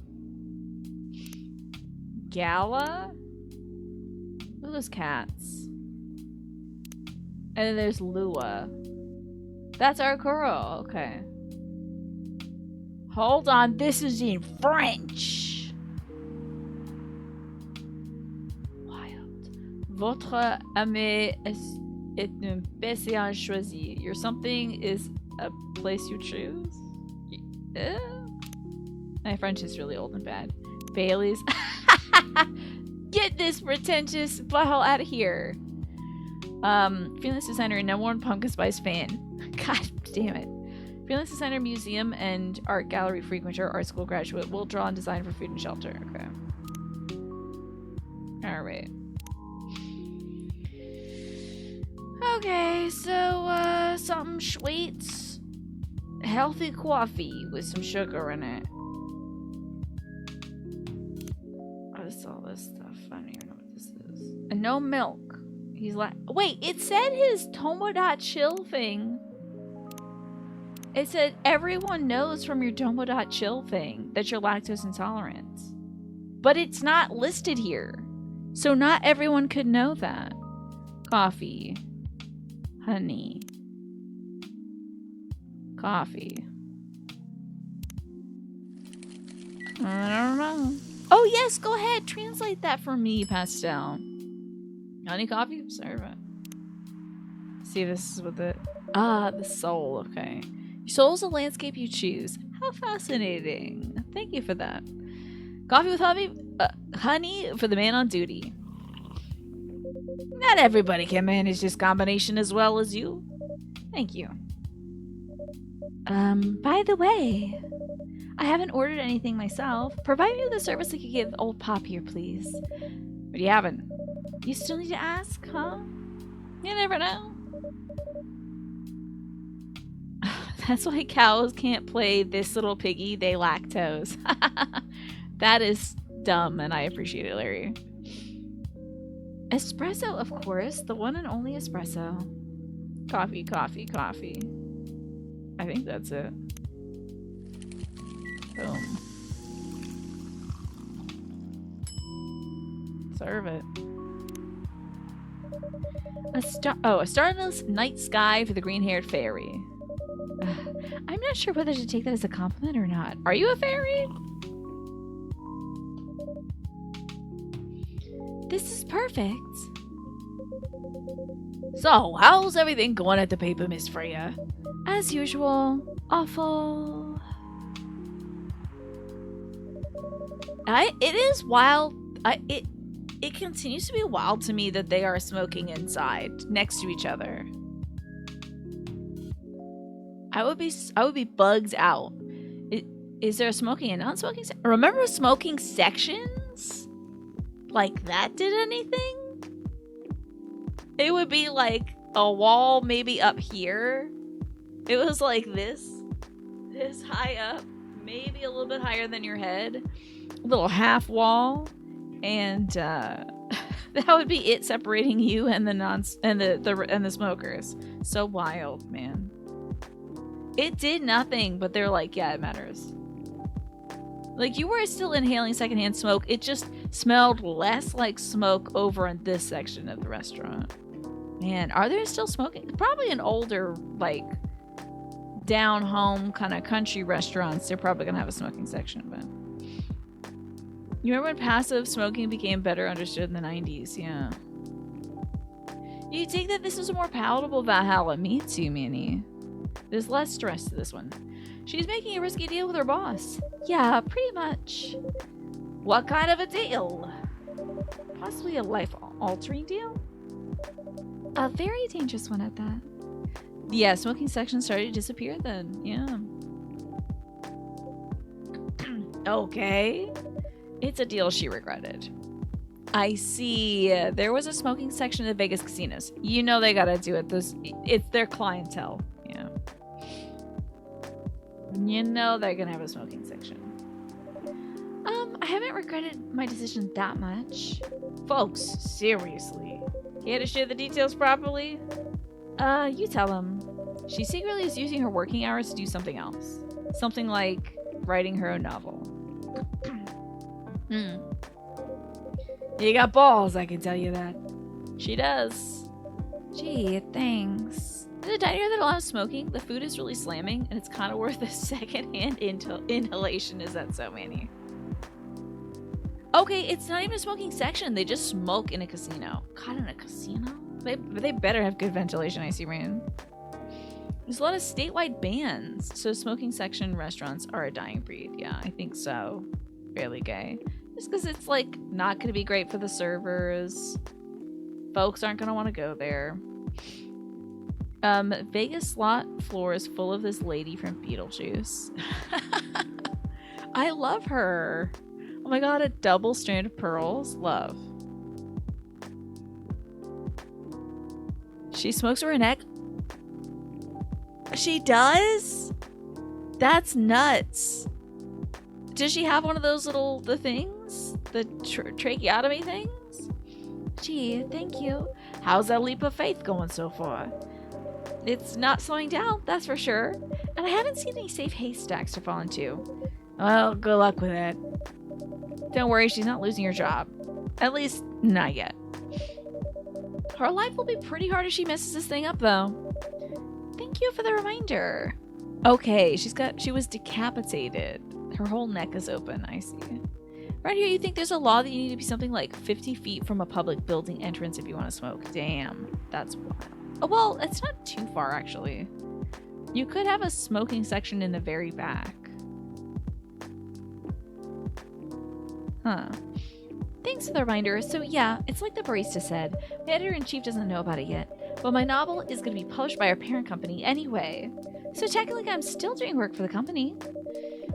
Gala? Look at those cats. And then there's Lua. That's our girl. Okay. Hold on, this is in French. Wild. Votre ami est un PC choisi. Your something is a place you choose? My French is really old and bad. Bailey's. Get this pretentious butthole out of here. Fearless Designer, #1 Pumpkin Spice fan. God damn it. Fearless Designer Museum and Art Gallery frequenter, art school graduate, will draw and design for food and shelter. Okay. Alright. Okay, so, something sweet. Healthy coffee with some sugar in it. What is all this stuff? I don't even know what this is. And no milk. He's like, wait, it said his Tomo.chill thing. It said everyone knows from your Tomo.chill thing that you're lactose intolerant. But it's not listed here. So not everyone could know that. Coffee. Honey. Coffee. I don't know. Oh yes, go ahead. Translate that for me, Pastel. Honey coffee? Serve it. See, this is what the soul. Okay. Your soul is a landscape you choose. How fascinating. Thank you for that. Coffee with honey for the man on duty. Not everybody can manage this combination as well as you. Thank you. By the way, I haven't ordered anything myself. Provide me with a service I could give old Pop here, please. But you haven't. You still need to ask, huh? You never know. That's why cows can't play This Little Piggy, They Lactose. That is dumb, and I appreciate it, Larry. Espresso, of course. The one and only espresso. Coffee, coffee, coffee. I think that's it. Boom. Serve it. A starless night sky for the green-haired fairy. I'm not sure whether to take that as a compliment or not. Are you a fairy? This is perfect. So, how's everything going at the paper, Miss Freya? As usual, awful. It is wild. It continues to be wild to me that they are smoking inside next to each other. I would be bugged out. Is there a smoking and non-smoking? Remember smoking sections? Like that did anything? It would be like a wall maybe up here. It was like this high up, maybe a little bit higher than your head, a little half wall, and that would be it separating you and the smokers. So wild, man. It did nothing, but they're like, yeah, it matters. Like, you were still inhaling secondhand smoke. It just smelled less like smoke over in this section of the restaurant. Man, are there still smoking? Probably in older, like, down home kind of country restaurants, they're probably gonna have a smoking section, but you remember when passive smoking became better understood in the 90s? Yeah. You think that this is a more palatable Valhalla? Me too, Manny. There's less stress to this one. She's making a risky deal with her boss. Yeah, pretty much. What kind of a deal? Possibly a life life-altering deal? A very dangerous one at that. Yeah, smoking section started to disappear then. Yeah. Okay. It's a deal she regretted. I see. There was a smoking section at Vegas casinos. You know they gotta do it. It's their clientele. Yeah. You know they're gonna have a smoking section. I haven't regretted my decision that much. Folks, seriously. Care to share the details properly? You tell him. She secretly is using her working hours to do something else. Something like writing her own novel. You got balls, I can tell you that. She does. Gee, thanks. In a diner that allows smoking, the food is really slamming, and it's kind of worth a second-hand inhalation. Is that so, Manny? Okay, it's not even a smoking section. They just smoke in a casino. God, in a casino? They better have good ventilation, I see, Rain. There's a lot of statewide bans, so smoking section restaurants are a dying breed. Yeah, I think so. Fairly gay. Just because it's, like, not going to be great for the servers. Folks aren't going to want to go there. Vegas slot floor is full of this lady from Beetlejuice. I love her. Oh my god, a double strand of pearls. Love. She smokes her neck. She does? That's nuts. Does she have one of those the things? The tracheotomy things? Gee, thank you. How's that leap of faith going so far? It's not slowing down, that's for sure. And I haven't seen any safe haystacks to fall into. Well, good luck with that. Don't worry, she's not losing her job. At least, not yet. Her life will be pretty hard if she messes this thing up, though. Thank you for the reminder. Okay, she was decapitated. Her whole neck is open, I see. Right here, you think there's a law that you need to be something like 50 feet from a public building entrance if you want to smoke. Damn, that's wild. Oh, well, it's not too far, actually. You could have a smoking section in the very back. Huh. Thanks for the reminder. So yeah, it's like the barista said. My editor-in-chief doesn't know about it yet, but my novel is going to be published by our parent company anyway. So technically I'm still doing work for the company.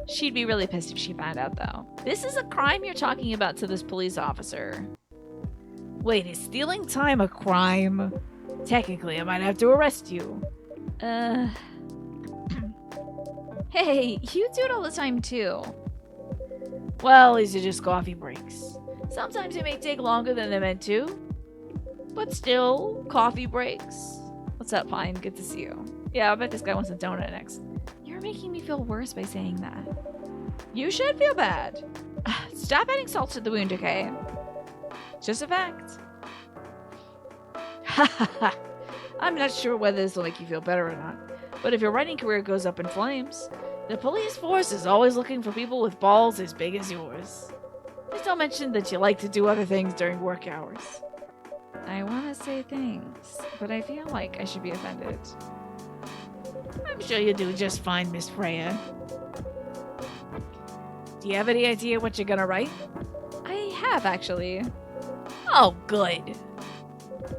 She'd be really pissed if she found out, though. This is a crime you're talking about to this police officer. Wait, is stealing time a crime? Technically, I might have to arrest you. Hey, you do it all the time, too. Well, these are just coffee breaks. Sometimes it may take longer than they're meant to. But still, coffee breaks. What's up, Pine? Good to see you. Yeah, I bet this guy wants a donut next. You're making me feel worse by saying that. You should feel bad. Stop adding salt to the wound, okay? Just a fact. I'm not sure whether this will make you feel better or not, but if your writing career goes up in flames, the police force is always looking for people with balls as big as yours. Just don't mention that you like to do other things during work hours. I want to say thanks, but I feel like I should be offended. I'm sure you'll do just fine, Miss Freya. Do you have any idea what you're gonna write? I have, actually. Oh, good.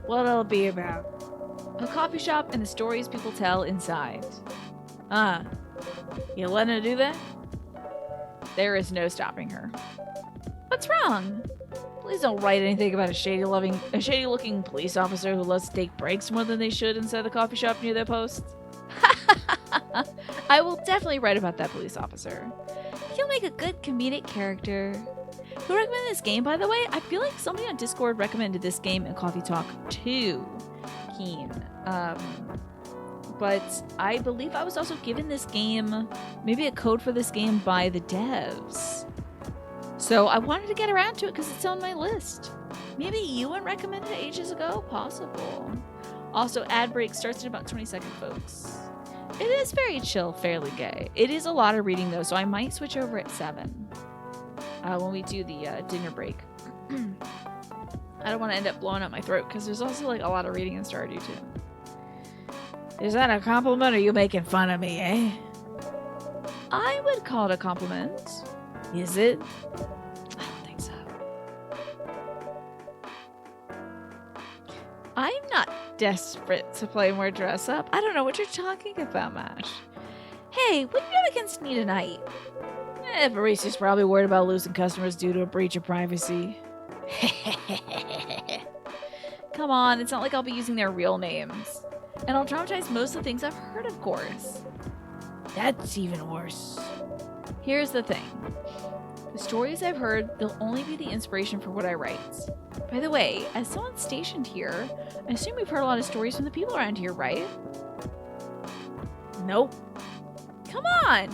What it'll be about? A coffee shop and the stories people tell inside. You letting her do that? There is no stopping her. What's wrong? Please don't write anything about a shady-looking police officer who lets take breaks more than they should inside the coffee shop near their post. I will definitely write about that police officer. He'll make a good comedic character. Who recommended this game, by the way? I feel like somebody on Discord recommended this game in Coffee Talk too. Keen. But I believe I was also given this game, maybe a code for this game by the devs. So I wanted to get around to it because it's on my list. Maybe Ewan recommended it ages ago? Possible. Also, ad break starts in about 20 seconds, folks. It is very chill, fairly gay. It is a lot of reading, though, so I might switch over at 7 when we do the dinner break. I don't want to end up blowing up my throat, because there's also like a lot of reading in Stardew, too. Is that a compliment, or are you making fun of me, eh? I would call it a compliment. Is it? I don't think so. I'm not desperate to play more dress up. I don't know what you're talking about, Mash. Hey, what do you have against me tonight? Parisia's probably worried about losing customers due to a breach of privacy. Come on, it's not like I'll be using their real names. And I'll dramatize most of the things I've heard, of course. That's even worse. Here's the thing. The stories I've heard, they'll only be the inspiration for what I write. By the way, as someone stationed here, I assume you've heard a lot of stories from the people around here, right? Nope. Come on!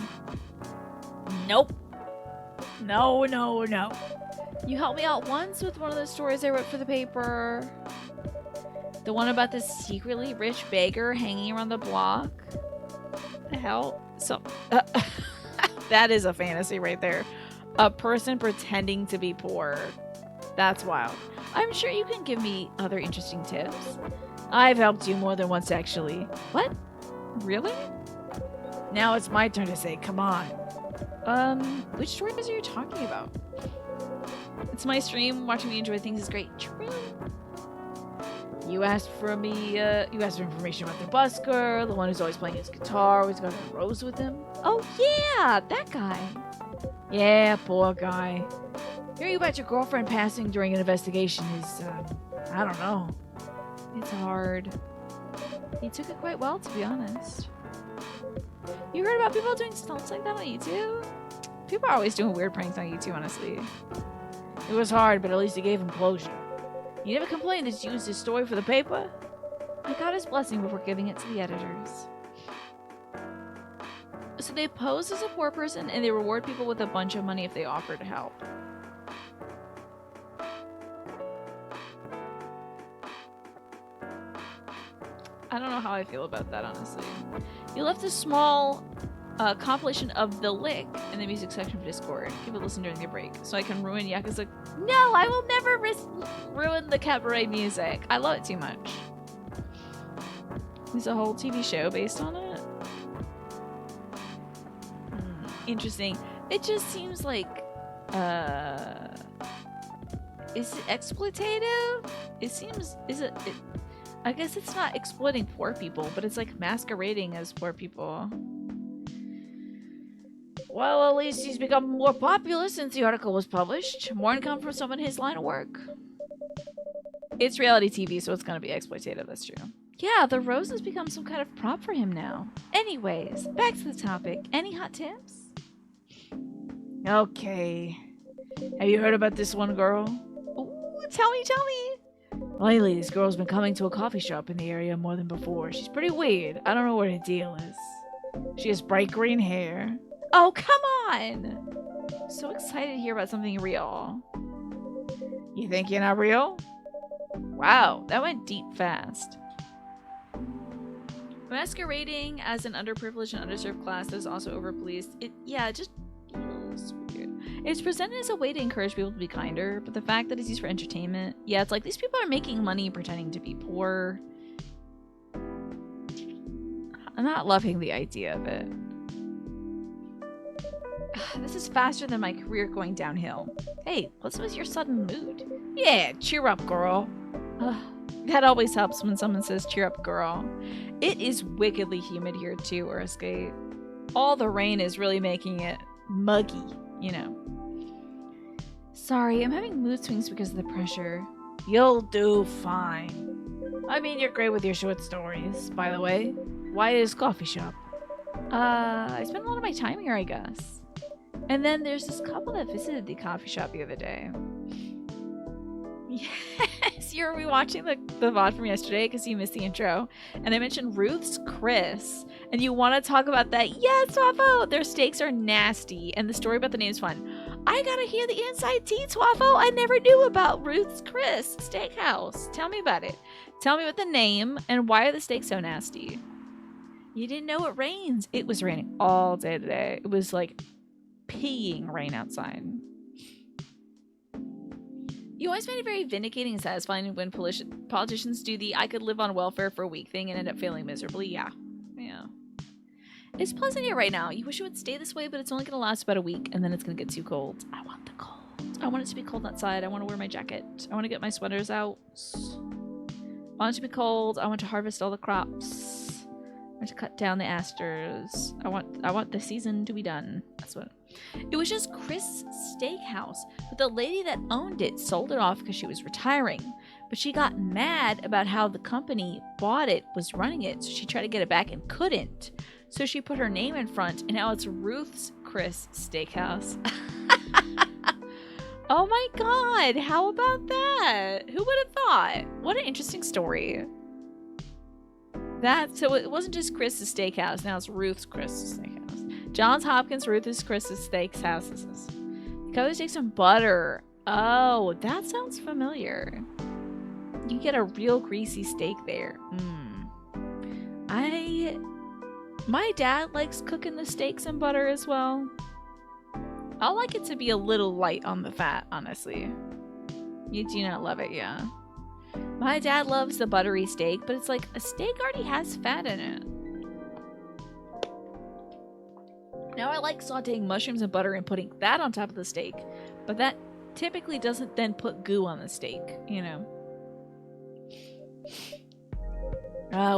Nope. No. You helped me out once with one of the stories I wrote for the paper. The one about this secretly rich beggar hanging around the block. The hell? That is a fantasy right there. A person pretending to be poor. That's wild. I'm sure you can give me other interesting tips. I've helped you more than once, actually. What? Really? Now it's my turn to say, come on. Which stories are you talking about? It's my stream. Watching me enjoy things is great. True. You asked for information about the busker, the one who's always playing his guitar, always got a rose with him. Oh yeah, that guy. Yeah, poor guy. Hearing about your girlfriend passing during an investigation is, I don't know. It's hard. He took it quite well, to be honest. You heard about people doing stunts like that on YouTube? People are always doing weird pranks on YouTube, honestly. It was hard, but at least it gave him closure. He never complained that you used his story for the paper. I got his blessing before giving it to the editors. So they pose as a poor person and they reward people with a bunch of money if they offer to help. I don't know how I feel about that, honestly. You left a small compilation of The Lick in the music section of Discord. People listen during their break. So I can ruin Yakuza. No, I will never ruin the cabaret music. I love it too much. There's a whole TV show based on it. Interesting. It just seems like, is it exploitative? I guess it's not exploiting poor people, but it's like masquerading as poor people. Well, at least he's become more popular since the article was published. More income from someone in his line of work. It's reality TV, so it's gonna be exploitative, that's true. Yeah, the rose has become some kind of prop for him now. Anyways, back to the topic. Any hot tips? Okay. Have you heard about this one girl? Ooh, tell me. Lately, this girl's been coming to a coffee shop in the area more than before. She's pretty weird. I don't know what her deal is. She has bright green hair. Oh, come on! So excited to hear about something real. You think you're not real? Wow, that went deep fast. Masquerading as an underprivileged and underserved class that is also overpoliced. It just feels weird. It's presented as a way to encourage people to be kinder, but the fact that it's used for entertainment, yeah, it's like these people are making money pretending to be poor. I'm not loving the idea of it. This is faster than my career going downhill. Hey, what's with your sudden mood? Yeah, cheer up, girl. That always helps when someone says cheer up, girl. It is wickedly humid here too, Earthskate. All the rain is really making it muggy, you know. Sorry, I'm having mood swings because of the pressure. You'll do fine. I mean, you're great with your short stories, by the way. Why this coffee shop? I spend a lot of my time here, I guess. And then there's this couple that visited the coffee shop the other day. Yes, you're rewatching the VOD from yesterday because you missed the intro. And they mentioned Ruth's Chris. And you want to talk about that? Yes, Twaffo! Their steaks are nasty. And the story about the name is fun. I gotta hear the inside tea, Twaffo! I never knew about Ruth's Chris Steakhouse. Tell me about it. Tell me about the name and why are the steaks so nasty? You didn't know it rains. It was raining all day today. It was like peeing rain outside. You always find it very vindicating and satisfying when politicians do the I could live on welfare for a week thing and end up failing miserably. Yeah. It's pleasant here right now. You wish it would stay this way, but it's only going to last about a week and then it's going to get too cold. I want the cold. I want it to be cold outside. I want to wear my jacket. I want to get my sweaters out. I want it to be cold. I want to harvest all the crops. I want to cut down the asters. I want the season to be done. That's what. It was just Chris' Steakhouse, but the lady that owned it sold it off because she was retiring. But she got mad about how the company bought it was running it, so she tried to get it back and couldn't. So she put her name in front, and now it's Ruth's Chris Steakhouse. Oh my god, how about that? Who would have thought? What an interesting story. So it wasn't just Chris's Steakhouse, now it's Ruth's Chris's Steakhouse. Johns Hopkins, Ruth's Chris's Steakhouses. Cover steaks and butter. Oh, that sounds familiar. You get a real greasy steak there. My dad likes cooking the steaks and butter as well. I like it to be a little light on the fat, honestly. You do not love it, yeah. My dad loves the buttery steak, but it's like a steak already has fat in it. Now I like sauteing mushrooms and butter and putting that on top of the steak, but that typically doesn't then put goo on the steak, you know.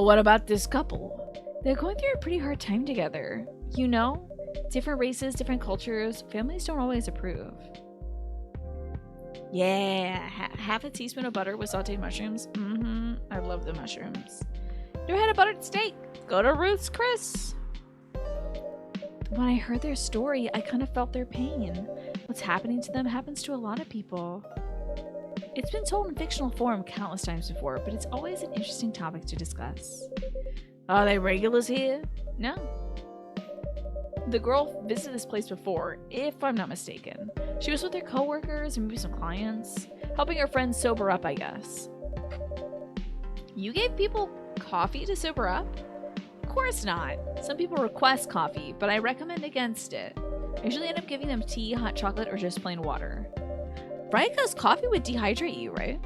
What about this couple? They're going through a pretty hard time together. You know? Different races, different cultures. Families don't always approve. Yeah, half a teaspoon of butter with sauteed mushrooms. I love the mushrooms. Never had a buttered steak? Go to Ruth's Chris. When I heard their story, I kind of felt their pain. What's happening to them happens to a lot of people. It's been told in fictional form countless times before, but it's always an interesting topic to discuss. Are they regulars here? No. The girl visited this place before, if I'm not mistaken. She was with her coworkers and maybe some clients, helping her friends sober up, I guess. You gave people coffee to sober up? Of course not. Some people request coffee, but I recommend against it. I usually end up giving them tea, hot chocolate, or just plain water. Right, because coffee would dehydrate you, right?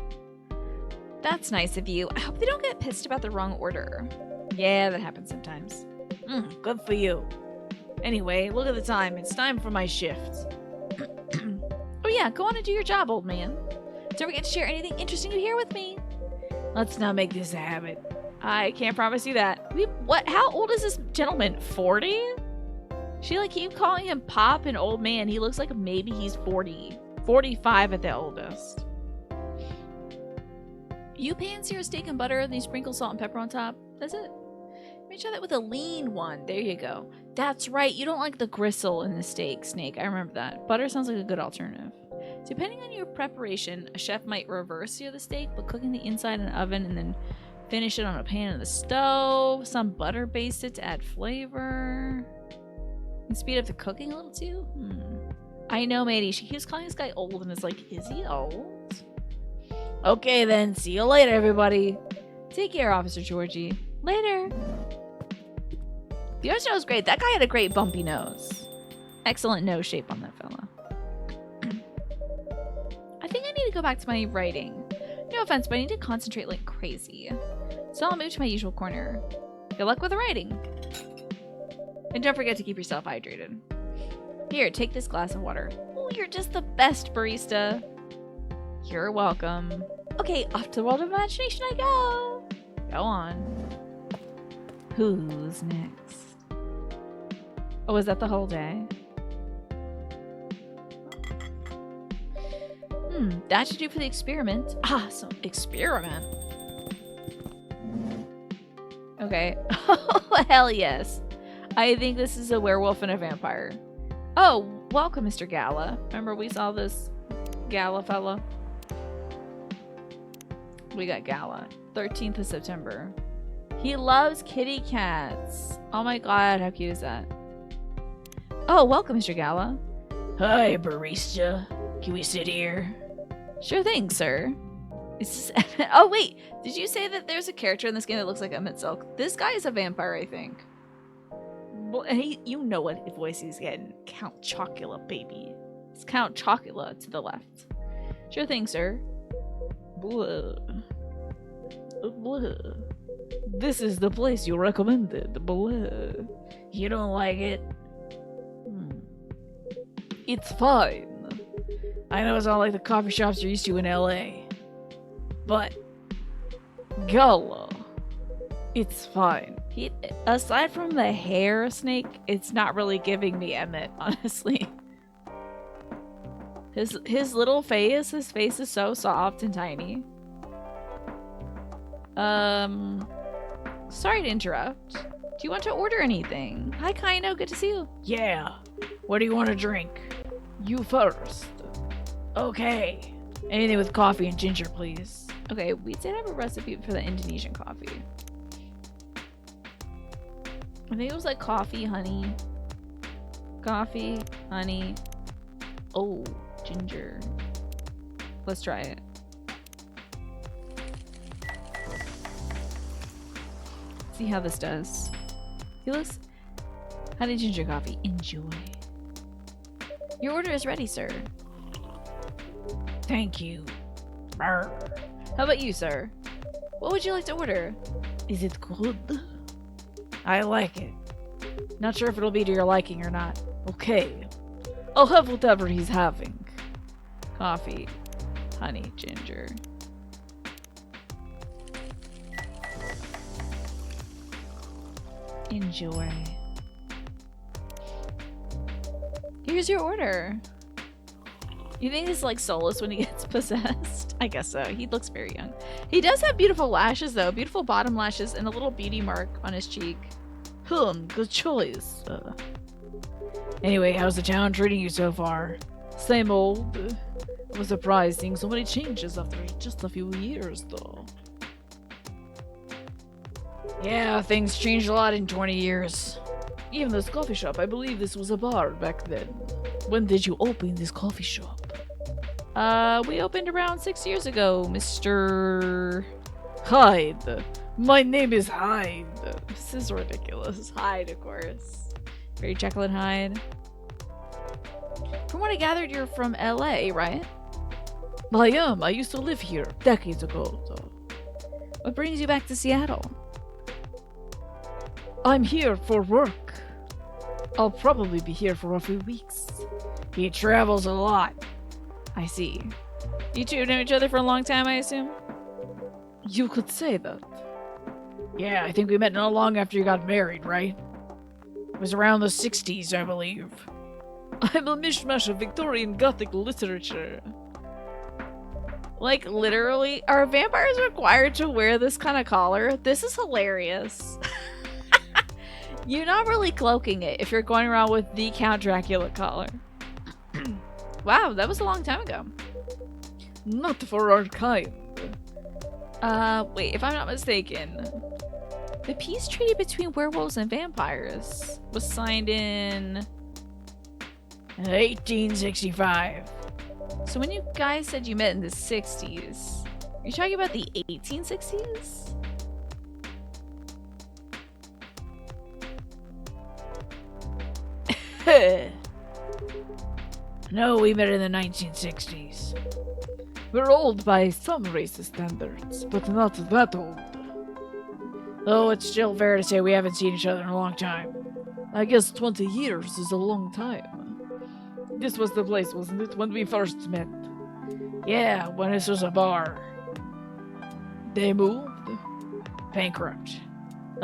That's nice of you. I hope they don't get pissed about the wrong order. Yeah, that happens sometimes. Good for you. Anyway, look at the time. It's time for my shift. Oh yeah, go on and do your job, old man. Don't forget to share anything interesting you hear with me. Let's not make this a habit. I can't promise you that. What? How old is this gentleman? 40? She keep calling him Pop and old man. He looks like maybe he's 40. 45 at the oldest. You pan-sear steak and butter, and you sprinkle salt and pepper on top. That's it. Let me try that with a lean one. There you go. That's right. You don't like the gristle in the steak, Snake. I remember that. Butter sounds like a good alternative. Depending on your preparation, a chef might reverse sear the steak, but cooking the inside in an oven and then finish it on a pan in the stove. Some butter baste it to add flavor. And speed up the cooking a little too. I know, matey. She keeps calling this guy old and is like, is he old? Okay then. See you later, everybody. Take care, Officer Georgie. Later. The other was great. That guy had a great bumpy nose. Excellent nose shape on that fella. I think I need to go back to my writing. No offense, but I need to concentrate like crazy. So I'll move to my usual corner. Good luck with the writing. And don't forget to keep yourself hydrated. Here, take this glass of water. Oh, you're just the best, barista. You're welcome. Okay, off to the world of imagination I go. Go on. Who's next? Oh, is that the whole day? That should do for the experiment. So experiment. Okay. Oh, hell yes. I think this is a werewolf and a vampire. Oh, welcome, Mr. Gala. Remember we saw this Gala fella? We got Gala. 13th of September. He loves kitty cats. Oh my god, how cute is that? Oh, welcome, Mr. Gala. Hi, barista. Can we sit here? Sure thing, sir. Is this oh, wait. Did you say that there's a character in this game that looks like Emmett Silk? This guy is a vampire, I think. Well, you know what voice he's getting. Count Chocula, baby. It's Count Chocula to the left. Sure thing, sir. Blah. Blah. This is the place you recommended. Blah. You don't like it? It's fine. I know it's not like the coffee shops you're used to in LA. But Gala. It's fine. He, aside from the hair snake, it's not really giving me Emmett, honestly. His little face, his face is so soft and tiny. Sorry to interrupt. Do you want to order anything? Hi, Kaino. Good to see you. Yeah. What do you want to drink? You first. Okay. Anything with coffee and ginger, please. Okay, we did have a recipe for the Indonesian coffee. I think it was like coffee, honey. Coffee, honey. Oh, ginger. Let's try it. See how this does. He looks. Honey ginger coffee. Enjoy. Your order is ready, sir. Thank you. Brr. How about you, sir? What would you like to order? Is it good? I like it. Not sure if it'll be to your liking or not. Okay. I'll have whatever he's having. Coffee, honey, ginger. Enjoy. Here's your order. You think he's like soulless when he gets possessed? I guess so. He looks very young. He does have beautiful lashes, though. Beautiful bottom lashes and a little beauty mark on his cheek. Good choice. Anyway, how's the town treating you so far? Same old. I was surprised seeing so many changes after just a few years, though. Yeah, things changed a lot in 20 years. Even this coffee shop, I believe this was a bar back then. When did you open this coffee shop? We opened around 6 years ago, Mr. Hyde. My name is Hyde. This is ridiculous. Hyde, of course. Very Jekyll and Hyde. From what I gathered, you're from LA, right? I am. I used to live here decades ago, though. What brings you back to Seattle? I'm here for work. I'll probably be here for a few weeks. He travels a lot. I see. You two know each other for a long time, I assume? You could say that. Yeah, I think we met not long after you got married, right? It was around the 60s, I believe. I'm a mishmash of Victorian Gothic literature. Like, literally, are vampires required to wear this kind of collar? This is hilarious. You're not really cloaking it if you're going around with the Count Dracula collar. Wow, that was a long time ago. Not for our kind. Wait, if I'm not mistaken, the peace treaty between werewolves and vampires was signed in 1865. So when you guys said you met in the 60s, are you talking about the 1860s? No, we met in the 1960s. We're old by some racist standards, but not that old. Though it's still fair to say we haven't seen each other in a long time. I guess 20 years is a long time. This was the place, wasn't it, when we first met? Yeah, when this was a bar. They moved? Bankrupt.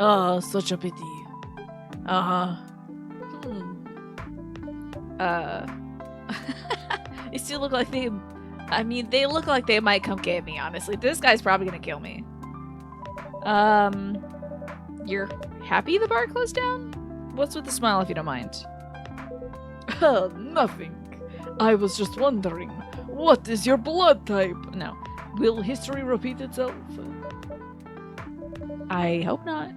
Oh, such a pity. Uh-huh. They still look like they... I mean, they look like they might come get me, honestly. This guy's probably gonna kill me. You're happy the bar closed down? What's with the smile, if you don't mind? Nothing. I was just wondering, what is your blood type? No. Will history repeat itself? I hope not.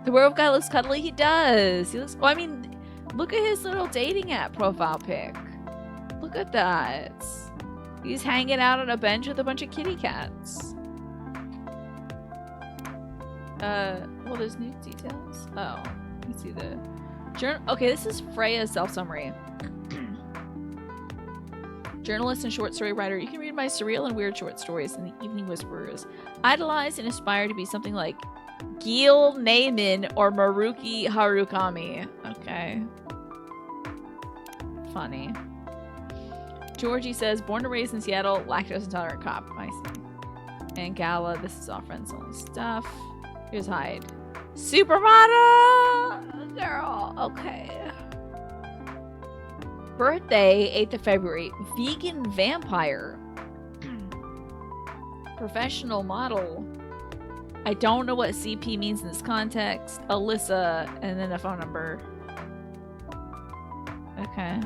The werewolf guy looks cuddly. He does. He looks... Well, I mean, look at his little dating app profile pic. Look at that. He's hanging out on a bench with a bunch of kitty cats. Well, there's new details. Oh, you see the journal. Okay, this is Freya's self-summary. Journalist and short story writer, you can read my surreal and weird short stories in the Evening Whisperers. Idolize and aspire to be something like Gil Naiman or Maruki Harukami. Okay. Funny. Georgie says, born and raised in Seattle, lactose intolerant cop. I see. And Gala, this is all friends only stuff. Here's Hyde. Supermodel! Girl, okay. Birthday, 8th of February. Vegan vampire. Professional model. I don't know what CP means in this context. Alyssa, and then a phone number. Okay.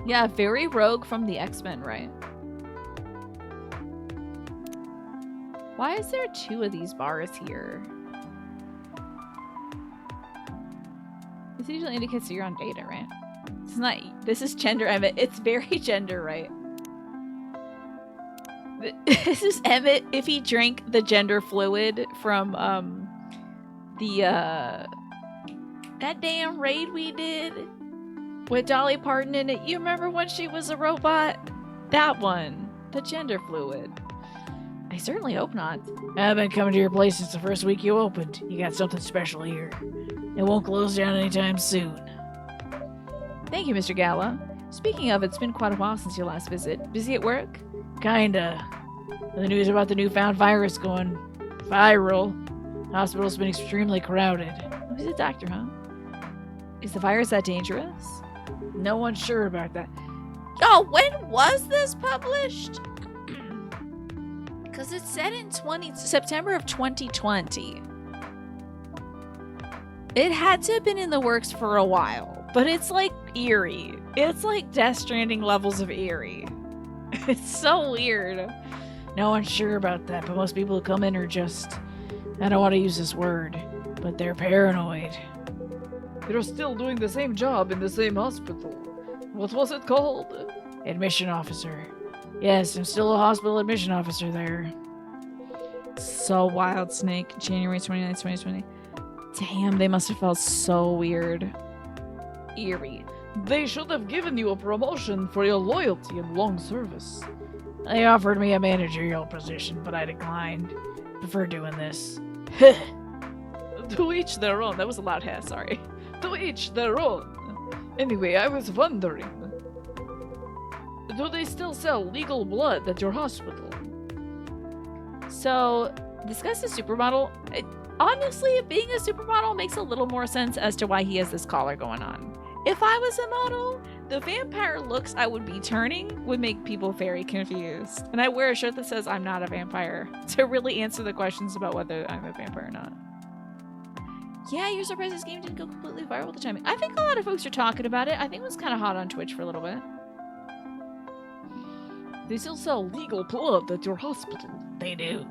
Yeah, very rogue from the X-Men, right? Why is there 2 of these bars here? This usually indicates that you're on data, right? It's not. This is gender Emmett. It's very gender, right? This is Emmett if he drank the gender fluid from that damn raid we did with Dolly Parton in it. You remember when she was a robot? That one. The gender fluid. I certainly hope not. I've been coming to your place since the first week you opened. You got something special here. It won't close down anytime soon. Thank you, Mr. Gala. Speaking of, it's been quite a while since your last visit. Busy at work? Kinda. The news about the newfound virus going viral. Hospital's been extremely crowded. Oh, he's a doctor, huh? Is the virus that dangerous? No one's sure about that. Oh, when was this published? Because it's set in September of 2020. It had to have been in the works for a while, but it's like eerie. It's like Death Stranding levels of eerie. It's so weird. No one's sure about that, but most people who come in are just... I don't want to use this word, but they're paranoid. They're still doing the same job in the same hospital. What was it called? Admission officer. Yes, I'm still a hospital admission officer there. So wild, Snake. January 29th, 2020. Damn, they must have felt so weird. Eerie. They should have given you a promotion for your loyalty and long service. They offered me a managerial position, but I declined. Prefer doing this. To each their own. That was a loud hair, sorry. To each their own. Anyway, I was wondering. Do they still sell legal blood at your hospital? So, this guy's a supermodel. Honestly, being a supermodel makes a little more sense as to why he has this collar going on. If I was a model, the vampire looks I would be turning would make people very confused. And I wear a shirt that says I'm not a vampire to really answer the questions about whether I'm a vampire or not. Yeah, you're surprised this game didn't go completely viral at the time. I think a lot of folks are talking about it. I think it was kind of hot on Twitch for a little bit. They still sell legal blood at your hospital. They do.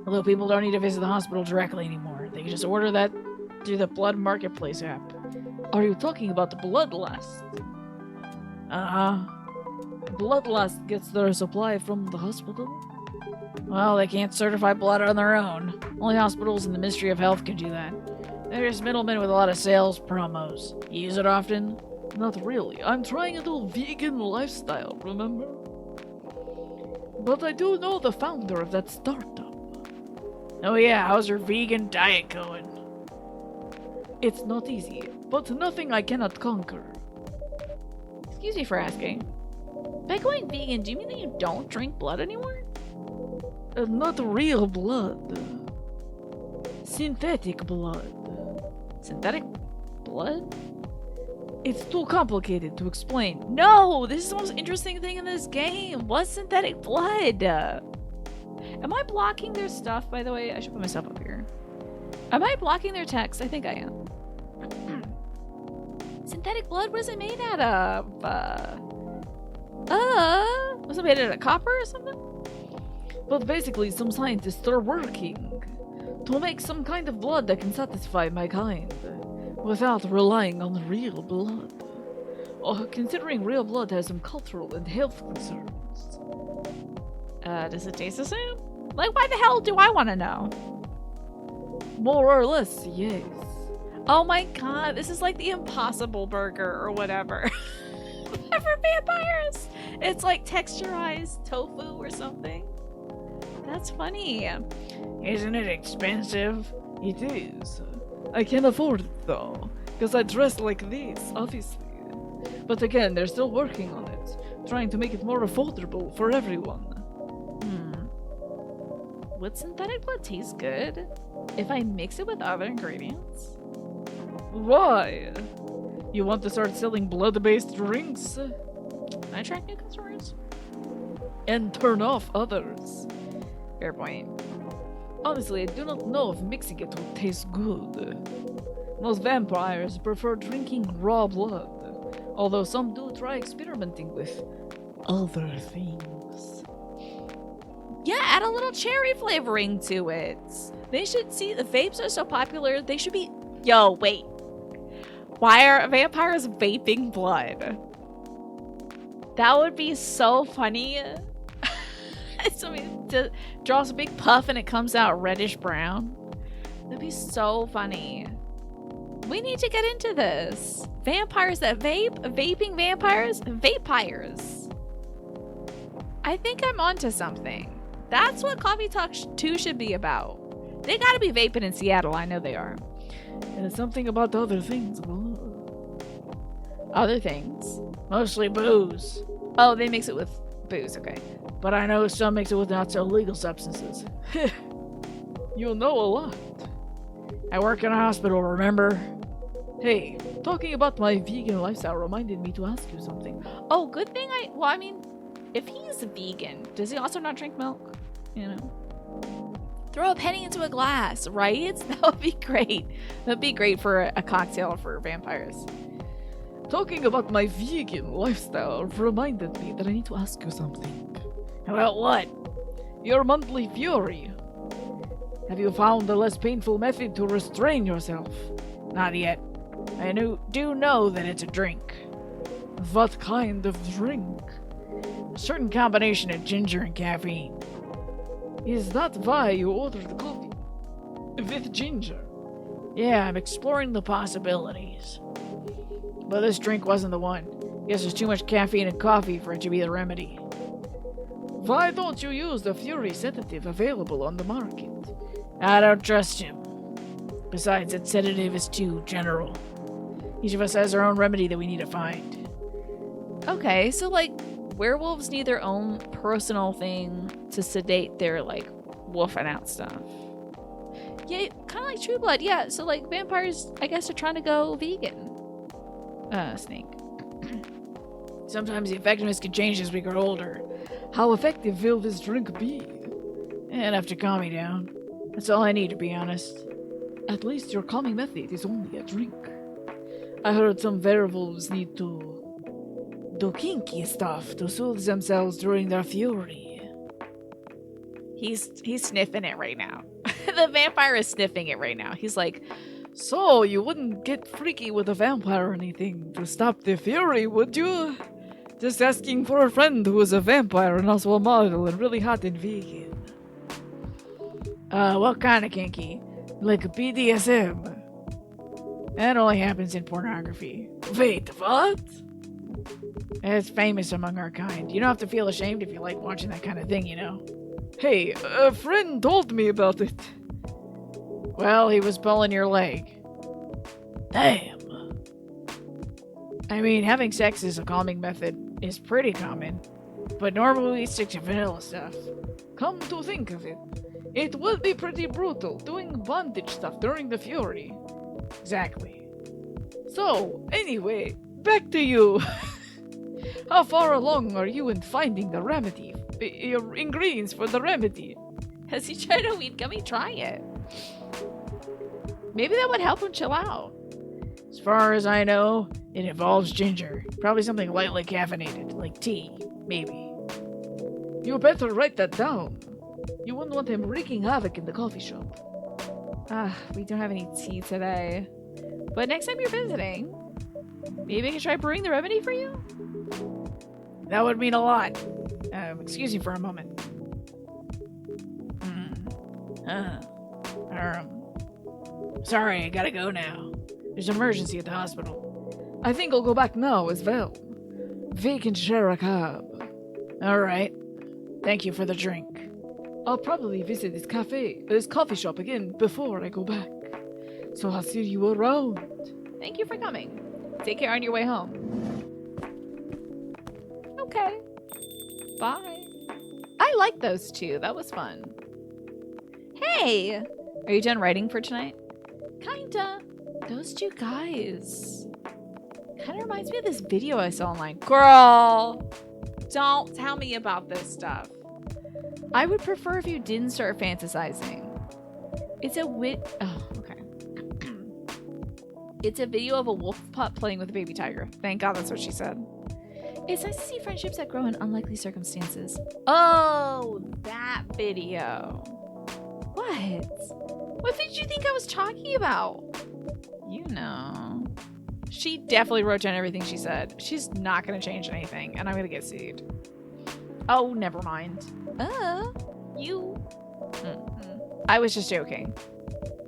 Although people don't need to visit the hospital directly anymore. They can just order that through the Blood Marketplace app. Are you talking about the Bloodlust? Uh-huh. Bloodlust gets their supply from the hospital? Well, they can't certify blood on their own. Only hospitals and the Ministry of Health can do that. They're just middlemen with a lot of sales promos. You use it often? Not really. I'm trying a little vegan lifestyle, remember? But I do know the founder of that startup. Oh yeah, how's your vegan diet going? It's not easy, but nothing I cannot conquer. Excuse me for asking. By going vegan, do you mean that you don't drink blood anymore? Not real blood. Synthetic blood. Synthetic blood? It's too complicated to explain. No! This is the most interesting thing in this game! What's synthetic blood? Am I blocking their stuff, by the way? I should put myself up here. Am I blocking their text? I think I am. Synthetic blood? What is it made out of? Was it made out of copper or something? But basically, some scientists are working to make some kind of blood that can satisfy my kind without relying on real blood. Considering real blood has some cultural and health concerns. Does it taste the same? Like, why the hell do I want to know? More or less, yes. Oh my god, this is like the Impossible Burger or whatever. For vampires! It's like texturized tofu or something. That's funny. Isn't it expensive? It is. I can afford it though, because I dress like this, obviously. But again, they're still working on it, trying to make it more affordable for everyone. would synthetic blood taste good if I mix it with other ingredients? Why? You want to start selling blood-based drinks? Can I attract new customers? And turn off others? Fair point. Honestly, I do not know if mixing it will taste good. Most vampires prefer drinking raw blood, although some do try experimenting with other things. Yeah, add a little cherry flavoring to it. They should see the vapes are so popular. They should be. Yo, wait. Why are vampires vaping blood? That would be so funny. Somebody draws a big puff and it comes out reddish brown. That'd be so funny. We need to get into this. Vampires that vape, vaping vampires, vapires. I think I'm onto something. That's what Coffee Talk 2 should be about. They gotta be vaping in Seattle. I know they are. And it's something about other things. Other things. Mostly booze. Oh, they mix it with booze. Okay. But I know some mix it with not so legal substances. You'll know a lot. I work in a hospital, remember? Hey, talking about my vegan lifestyle reminded me to ask you something. Oh, good thing I mean, if he's vegan, does he also not drink milk? You know? Throw a penny into a glass, right? That would be great. That'd be great for a cocktail for vampires. Talking about my vegan lifestyle reminded me that I need to ask you something. About what? Your monthly fury. Have you found a less painful method to restrain yourself? Not yet. I do know that it's a drink. What kind of drink? A certain combination of ginger and caffeine. Is that why you ordered coffee? With ginger? Yeah, I'm exploring the possibilities. But this drink wasn't the one. Guess there's too much caffeine in coffee for it to be the remedy. Why don't you use the Fury sedative available on the market? I don't trust him. Besides, that sedative is too general. Each of us has our own remedy that we need to find. Okay, so like, werewolves need their own personal thing to sedate their, like, wolfing out stuff. Yeah, kind of like True Blood, yeah. So, like, vampires, I guess, are trying to go vegan. Snake. Sometimes the effectiveness can change as we grow older. How effective will this drink be? Enough to calm me down. That's all I need, to be honest. At least your calming method is only a drink. I heard some werewolves need to do kinky stuff to soothe themselves during their fury. He's sniffing it right now. The vampire is sniffing it right now. He's like, so you wouldn't get freaky with a vampire or anything to stop the fury, would you? Just asking for a friend who is a vampire and also a model and really hot and vegan. What kind of kinky? Like a BDSM. That only happens in pornography. Wait, what? It's famous among our kind. You don't have to feel ashamed if you like watching that kind of thing, you know? Hey, a friend told me about it. Well, he was pulling your leg. Damn. I mean, having sex as a calming method is pretty common, but normally we stick to vanilla stuff. Come to think of it, it would be pretty brutal doing bondage stuff during the fury. Exactly. So, anyway, back to you. How far along are you in finding the remedy? Your ingredients for the remedy? Has he tried a weed gummy? Try it. Maybe that would help him chill out. As far as I know, it involves ginger. Probably something lightly caffeinated, like tea, maybe. You better write that down. You wouldn't want him wreaking havoc in the coffee shop. We don't have any tea today. But next time you're visiting, maybe I can try brewing the remedy for you? That would mean a lot. Excuse me for a moment. Sorry, I gotta go now. There's an emergency at the hospital. I think I'll go back now as well. We can share a cab. Alright. Thank you for the drink. I'll probably visit this coffee shop again before I go back. So I'll see you around. Thank you for coming. Take care on your way home. Okay. Bye. I like those two. That was fun. Hey! Are you done writing for tonight? Kinda. Those two guys. Kinda reminds me of this video I saw online. Girl! Don't tell me about this stuff. I would prefer if you didn't start fantasizing. It's a oh, okay. It's a video of a wolf pup playing with a baby tiger. Thank God that's what she said. It's nice to see friendships that grow in unlikely circumstances. Oh, that video. What did you think I was talking about? You know. She definitely wrote down everything she said. She's not going to change anything, and I'm going to get sued. Oh, never mind. You. I was just joking.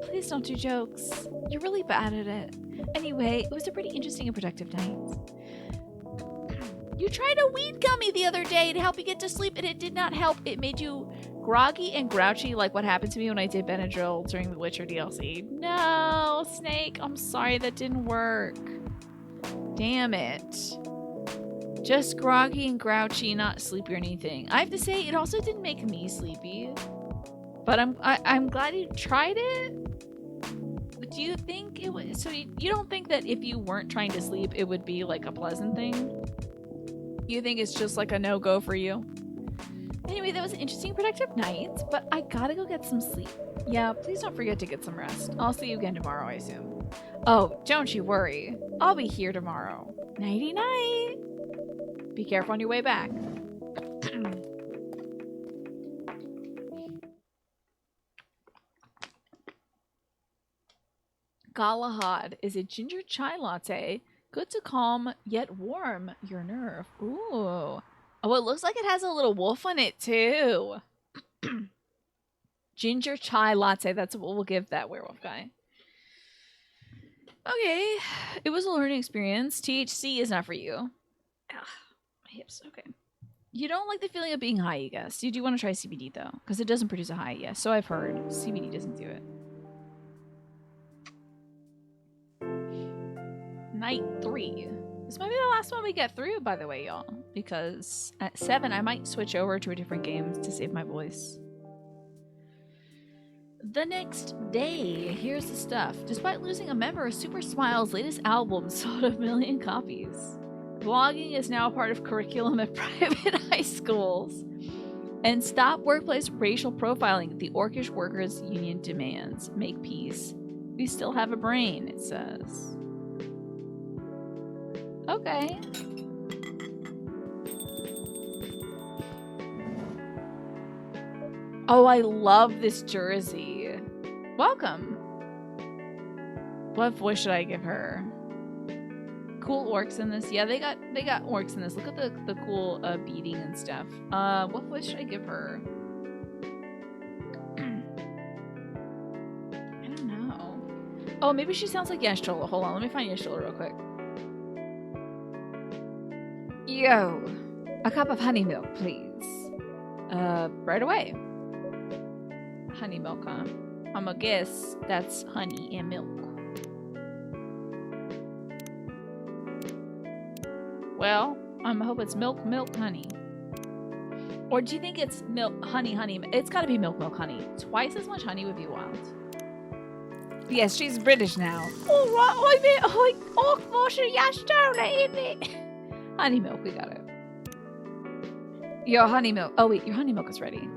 Please don't do jokes. You're really bad at it. Anyway, it was a pretty interesting and productive night. You tried a weed gummy the other day to help you get to sleep, and it did not help. It made you groggy and grouchy, like what happened to me when I did Benadryl during the Witcher DLC. No, Snake, I'm sorry that didn't work. Damn it. Just groggy and grouchy, not sleepy or anything. I have to say, it also didn't make me sleepy. But I'm glad you tried it. But do you think it was... So you don't think that if you weren't trying to sleep, it would be like a pleasant thing? You think it's just like a no-go for you? Anyway, that was an interesting, productive night, but I gotta go get some sleep. Yeah, please don't forget to get some rest. I'll see you again tomorrow, I assume. Oh, don't you worry. I'll be here tomorrow. Nighty-night. Be careful on your way back. Galahad is a ginger chai latte. Good to calm, yet warm your nerve. Ooh. Oh, it looks like it has a little wolf on it, too. Ginger chai latte. That's what we'll give that werewolf guy. Okay. It was a learning experience. THC is not for you. Ugh, my hips. Okay. You don't like the feeling of being high, you guess. You do want to try CBD, though, because it doesn't produce a high, yes. So I've heard. CBD doesn't do it. Night 3. This might be the last one we get through, by the way, y'all. Because at 7, I might switch over to a different game to save my voice. The next day, here's the stuff. Despite losing a member, Super Smile's latest album sold 1 million copies. Blogging is now a part of curriculum at private high schools. And stop workplace racial profiling. The Orcish Workers Union demands. Make peace. We still have a brain, it says. Okay. Oh, I love this jersey. Welcome. What voice should I give her? Cool orcs in this. Yeah, they got orcs in this. Look at the cool beading and stuff. What voice should I give her? I don't know. Oh, maybe she sounds like Yashtola. Hold on, let me find Yashtola real quick. Yo, a cup of honey milk, please. Right away. Honey milk, huh? I'm gonna guess that's honey and milk. Well, I hope it's milk, honey. Or do you think it's milk, honey? It's gotta be milk, honey. Twice as much honey would be wild. Yes, she's British now. All right, honey milk, we got it. Your honey milk. Oh wait, your honey milk is ready.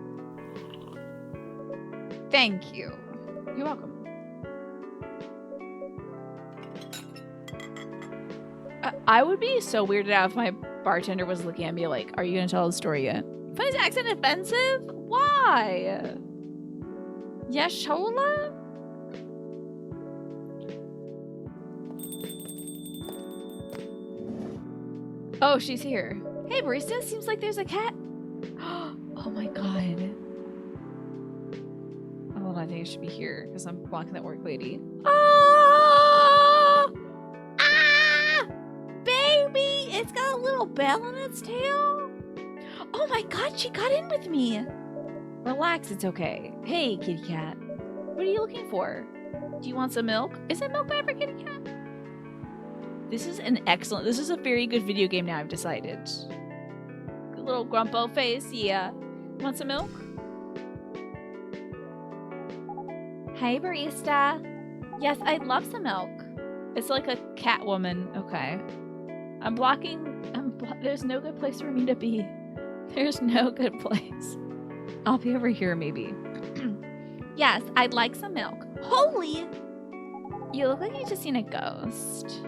Thank you. You're welcome. I would be so weirded out if my bartender was looking at me like, "Are you gonna tell the story yet?" Find his accent offensive? Why? Yashola? Oh, she's here. Hey, barista. Seems like there's a cat. Oh my god. Hold on, I think it should be here because I'm blocking that work lady. Oh! Ah! Baby! It's got a little bell on its tail. Oh my god, she got in with me. Relax, it's okay. Hey, kitty cat. What are you looking for? Do you want some milk? Is it milk bad for kitty cat? This is a very good video game now, I've decided. Good little grumpo face, yeah. Want some milk? Hi, barista. Yes, I'd love some milk. It's like a cat woman. Okay. I'm blocking. There's no good place for me to be. There's no good place. I'll be over here, maybe. Yes, I'd like some milk. Holy! You look like you just seen a ghost.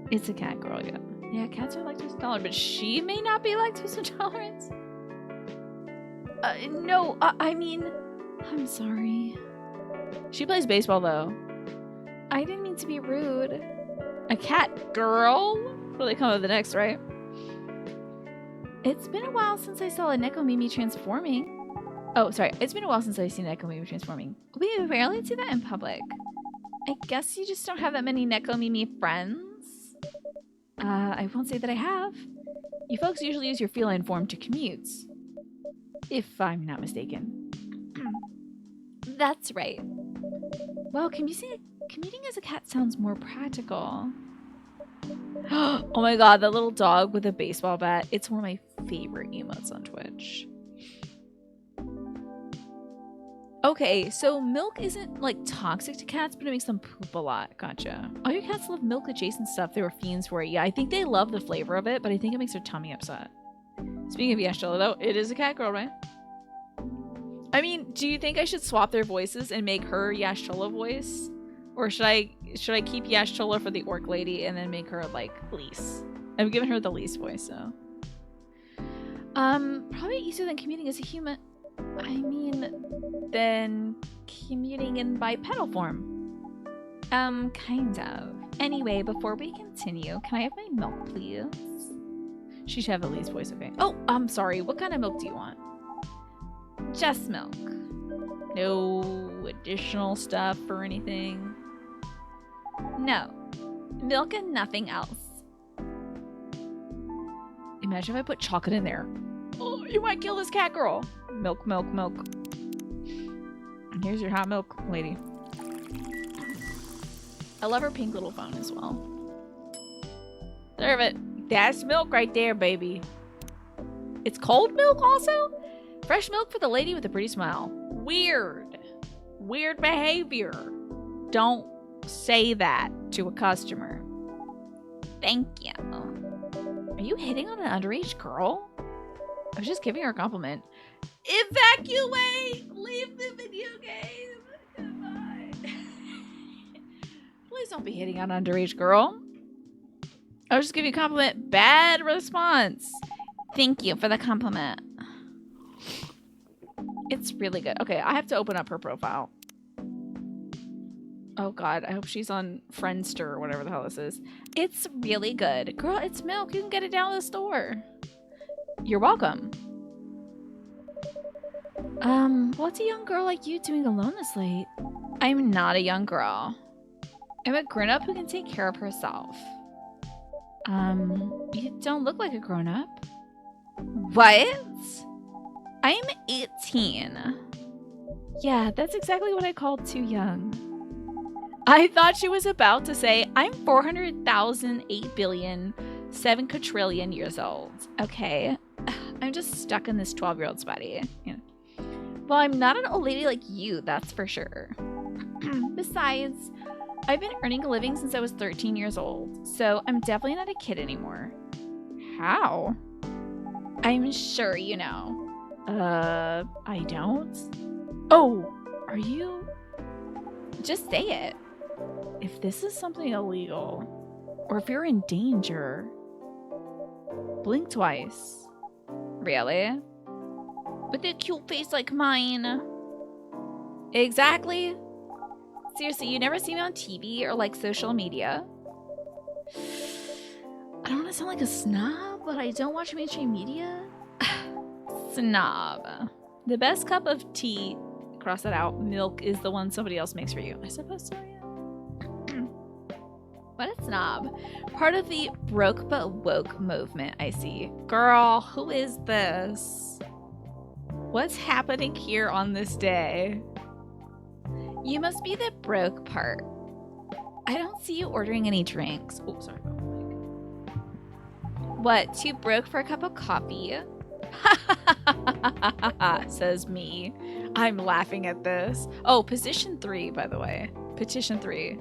It's a cat girl, yeah. Yeah, cats are lactose intolerant, but she may not be lactose intolerant. No, I mean, I'm sorry. She plays baseball, though. I didn't mean to be rude. A cat girl? Will they come up with the next, right? It's been a while since I saw a Nekomimi transforming. Oh, sorry. It's been a while since I've seen Nekomimi transforming. We rarely do that in public. I guess you just don't have that many Nekomimi friends? I won't say that I have. You folks usually use your feline form to commute. If I'm not mistaken. That's right. Well, commuting as a cat sounds more practical. Oh my god, that little dog with a baseball bat. It's one of my favorite emotes on Twitch. Okay, so milk isn't like toxic to cats, but it makes them poop a lot. Gotcha. All your cats love milk adjacent stuff. They were fiends for it. Yeah, I think they love the flavor of it, but I think it makes their tummy upset. Speaking of Yashella, though, it is a cat girl, right? I mean, do you think I should swap their voices and make her Yashella voice? Or should I keep Yashella for the orc lady and then make her like Lise? I've given her the Lise voice, so. Probably easier than commuting as a human. I mean, than commuting in bipedal form. Kind of. Anyway, before we continue, can I have my milk, please? She should have a Lise voice, okay. Oh, I'm sorry. What kind of milk do you want? Just milk. No additional stuff or anything? No. Milk and nothing else. Imagine if I put chocolate in there. Oh, you might kill this cat girl. Milk, milk, milk. And here's your hot milk, lady. I love her pink little phone as well. Serve it. That's milk right there, baby. It's cold milk also? Fresh milk for the lady with a pretty smile. Weird. Weird behavior. Don't say that to a customer. Thank you. Are you hitting on an underage girl? I was just giving her a compliment. Evacuate! Leave the video game. Goodbye. Please don't be hitting on an underage girl. I was just giving you a compliment. Bad response. Thank you for the compliment. It's really good. Okay, I have to open up her profile. Oh god, I hope she's on Friendster or whatever the hell this is. It's really good. Girl, it's milk. You can get it down at the store. You're welcome. What's a young girl like you doing alone this late? I'm not a young girl. I'm a grown-up who can take care of herself. You don't look like a grown-up. What? I'm 18. Yeah, that's exactly what I called too young. I thought she was about to say, I'm 400,000, 8 billion, 7 quadrillion years old. Okay. I'm just stuck in this 12-year-old's body. Yeah. Well, I'm not an old lady like you, that's for sure. Besides, I've been earning a living since I was 13 years old, so I'm definitely not a kid anymore. How? I'm sure you know. I don't. Oh, are you? Just say it. If this is something illegal, or if you're in danger, blink twice. Really? With a cute face like mine. Exactly. Seriously, you never see me on TV or like social media. I don't want to sound like a snob, but I don't watch mainstream media. Snob. The best cup of tea, cross that out, milk is the one somebody else makes for you. I suppose so, yeah. What a snob. Part of the broke but woke movement, I see. Girl, who is this? What's happening here on this day? You must be the broke part. I don't see you ordering any drinks. Oh, sorry. What, too broke for a cup of coffee? Says me. I'm laughing at this. Oh, position 3, by the way. Petition 3.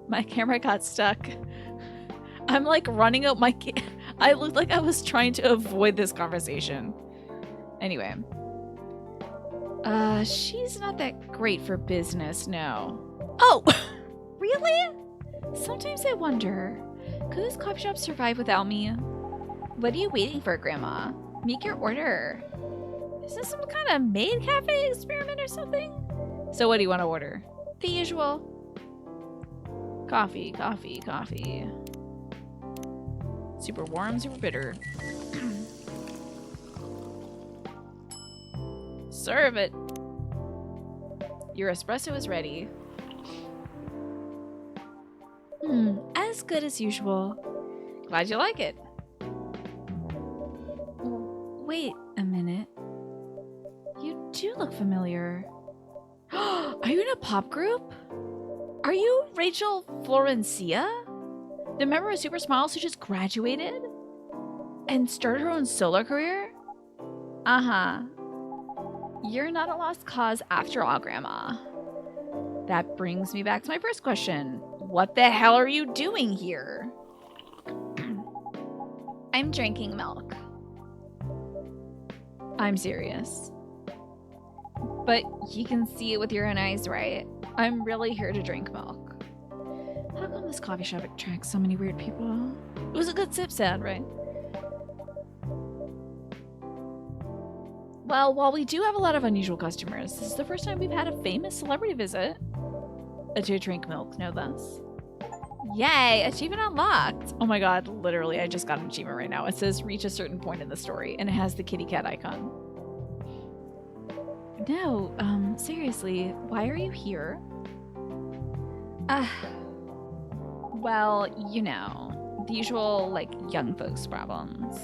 My camera got stuck. I'm like running out my I looked like I was trying to avoid this conversation. Anyway. She's not that great for business, no. Oh! Really? Sometimes I wonder, could this coffee shop survive without me? What are you waiting for, Grandma? Make your order. Is this some kind of maid cafe experiment or something? So what do you want to order? The usual. Coffee, coffee, coffee. Super warm, super bitter. Serve it. Your espresso is ready. As good as usual. Glad you like it. Wait a minute. You do look familiar. Are you in a pop group? Are you Rachel Florencia? The member of Super Smiles who just graduated? And started her own solo career? Uh-huh. You're not a lost cause after all, Grandma. That brings me back to my first question. What the hell are you doing here? I'm drinking milk. I'm serious. But you can see it with your own eyes, right? I'm really here to drink milk. How come this coffee shop attracts so many weird people? It was a good sip, sad, right? Well, while we do have a lot of unusual customers, this is the first time we've had a famous celebrity visit. To drink milk, no less. Yay, achievement unlocked. Oh my god, literally, I just got an achievement right now. It says reach a certain point in the story, and it has the kitty cat icon. No, seriously, why are you here? Well, you know, the usual, like, young folks problems.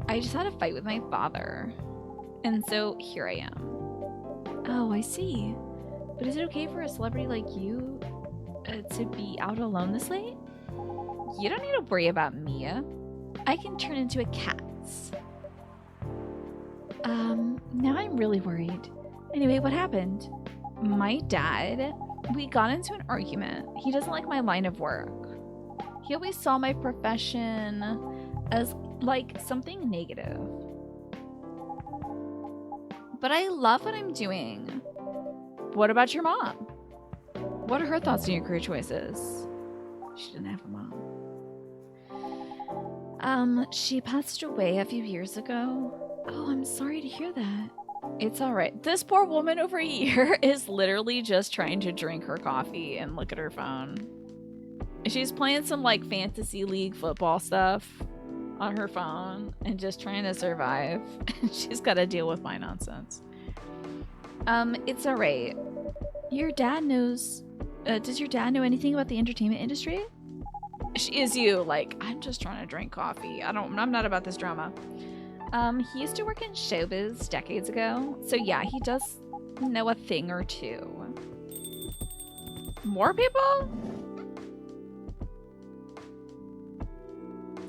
I just had a fight with my father, and so here I am. Oh, I see. But is it okay for a celebrity like you to be out alone this late? You don't need to worry about me. I can turn into a cat. Now I'm really worried. Anyway, what happened? My dad, we got into an argument. He doesn't like my line of work. He always saw my profession as, like, something negative. But I love what I'm doing. What about your mom? What are her thoughts on your career choices? She didn't have a mom. She passed away a few years ago. Oh, I'm sorry to hear that. It's alright. This poor woman over here is literally just trying to drink her coffee and look at her phone. She's playing some, like, fantasy league football stuff on her phone and just trying to survive. She's got to deal with my nonsense. It's alright. Your dad knows... does your dad know anything about the entertainment industry? She is you. Like, I'm just trying to drink coffee. I'm not about this drama. He used to work in showbiz decades ago. So yeah, he does know a thing or two. More people?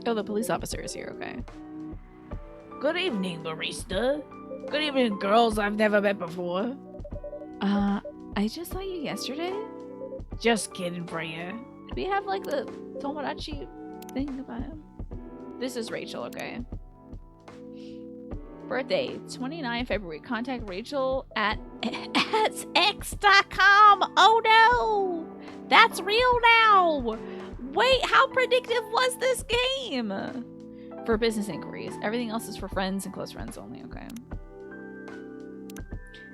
Oh, the police officer is here, okay. Good evening, barista. Good evening, girls I've never met before. I just saw you yesterday. Just kidding for you. Do we have, like, the Tomodachi thing about him? This is Rachel, okay. Birthday, 29 February. Contact Rachel at x.com. Oh no! That's real now! Wait, how predictive was this game? For business inquiries. Everything else is for friends and close friends only, okay.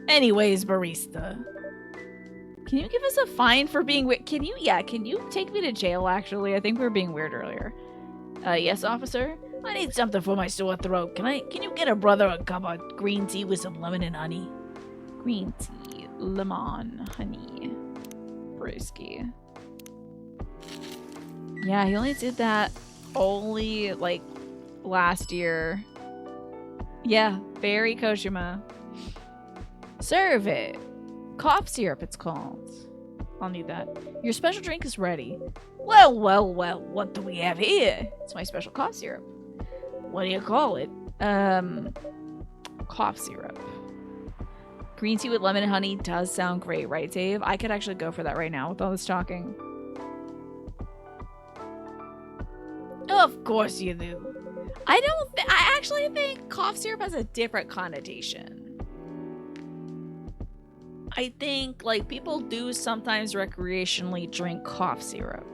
Anyways, barista. Can you give us a fine for being weird? Can you take me to jail, actually? I think we were being weird earlier. Yes, officer? I need something for my sore throat. Can you get a brother a cup of green tea with some lemon and honey? Green tea, lemon, honey, brewski. Yeah, he only did that like last year. Yeah, Barry Kojima. Serve it. Cough syrup, it's called. I'll need that. Your special drink is ready. Well, what do we have here? It's my special cough syrup. What do you call it? Cough syrup. Green tea with lemon and honey does sound great, right, Dave? I could actually go for that right now with all this talking. Of course you do. I actually think cough syrup has a different connotation. I think, like, people do sometimes recreationally drink cough syrup.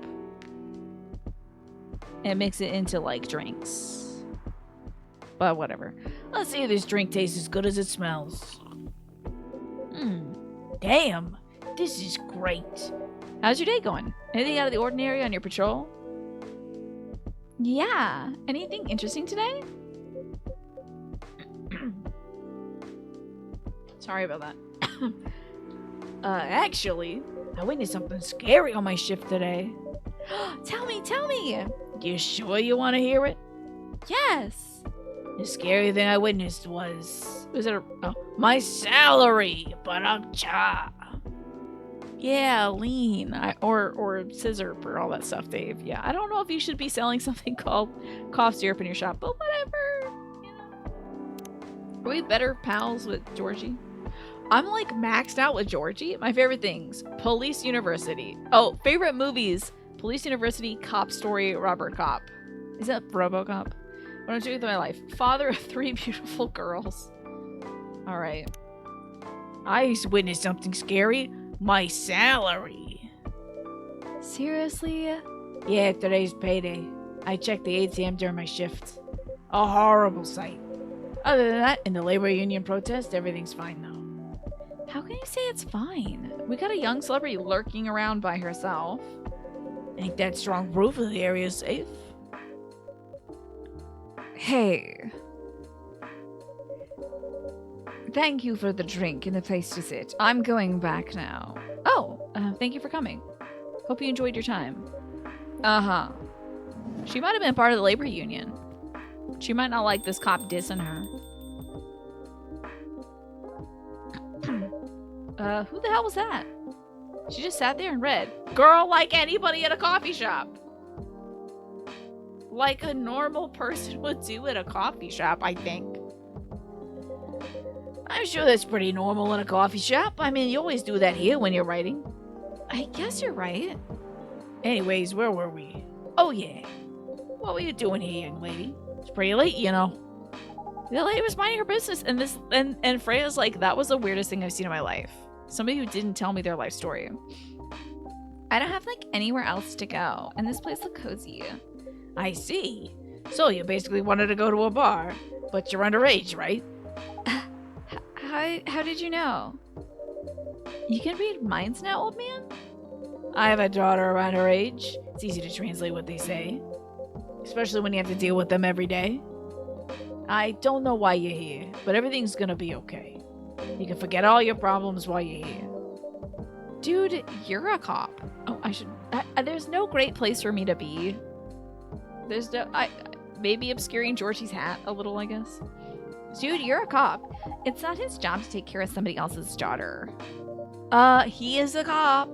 And mix it into, like, drinks. But whatever. Let's see if this drink tastes as good as it smells. Damn, this is great. How's your day going? Anything out of the ordinary on your patrol? Yeah. Anything interesting today? Sorry about that. Actually, I witnessed something scary on my shift today. Tell me. You sure you want to hear it? Yes. The scary thing I witnessed was it my salary, but I'm cha. yeah, lean. Or scissor for all that stuff, Dave. Yeah, I don't know if you should be selling something called cough syrup in your shop, but whatever. You know. Are we better pals with Georgie? I'm like maxed out with Georgie. My favorite things: Police University. Oh, favorite movies: Police University, Cop Story, Robert Cop. Is that RoboCop? What I'm doing with my life: father of 3 beautiful girls. All right. I witnessed something scary. My salary. Seriously? Yeah, today's payday. I checked the ATM during my shift. A horrible sight. Other than that, in the labor union protest, everything's fine though. How can you say it's fine? We got a young celebrity lurking around by herself. Ain't that strong proof of the area's safe? Hey. Thank you for the drink and the place to sit. I'm going back now. Oh, thank you for coming. Hope you enjoyed your time. Uh-huh. She might have been part of the labor union. She might not like this cop dissing her. Who the hell was that? She just sat there and read. Girl, like anybody at a coffee shop. Like a normal person would do at a coffee shop, I think. I'm sure that's pretty normal in a coffee shop. I mean, you always do that here when you're writing. I guess you're right. Anyways, where were we? Oh, yeah. What were you doing here, young lady? It's pretty late, you know. The lady was minding her business, and Freya's like, that was the weirdest thing I've seen in my life. Somebody who didn't tell me their life story. I don't have, like, anywhere else to go, and this place looked cozy. I see. So you basically wanted to go to a bar, but you're underage, right? How did you know? You can read minds now, old man? I have a daughter around her age. It's easy to translate what they say, especially when you have to deal with them every day. I don't know why you're here, but everything's gonna be okay. You can forget all your problems while you're here. Dude, you're a cop. Oh, there's no great place for me to be. There's no... maybe obscuring Georgie's hat a little, I guess. Dude, you're a cop. It's not his job to take care of somebody else's daughter. He is a cop.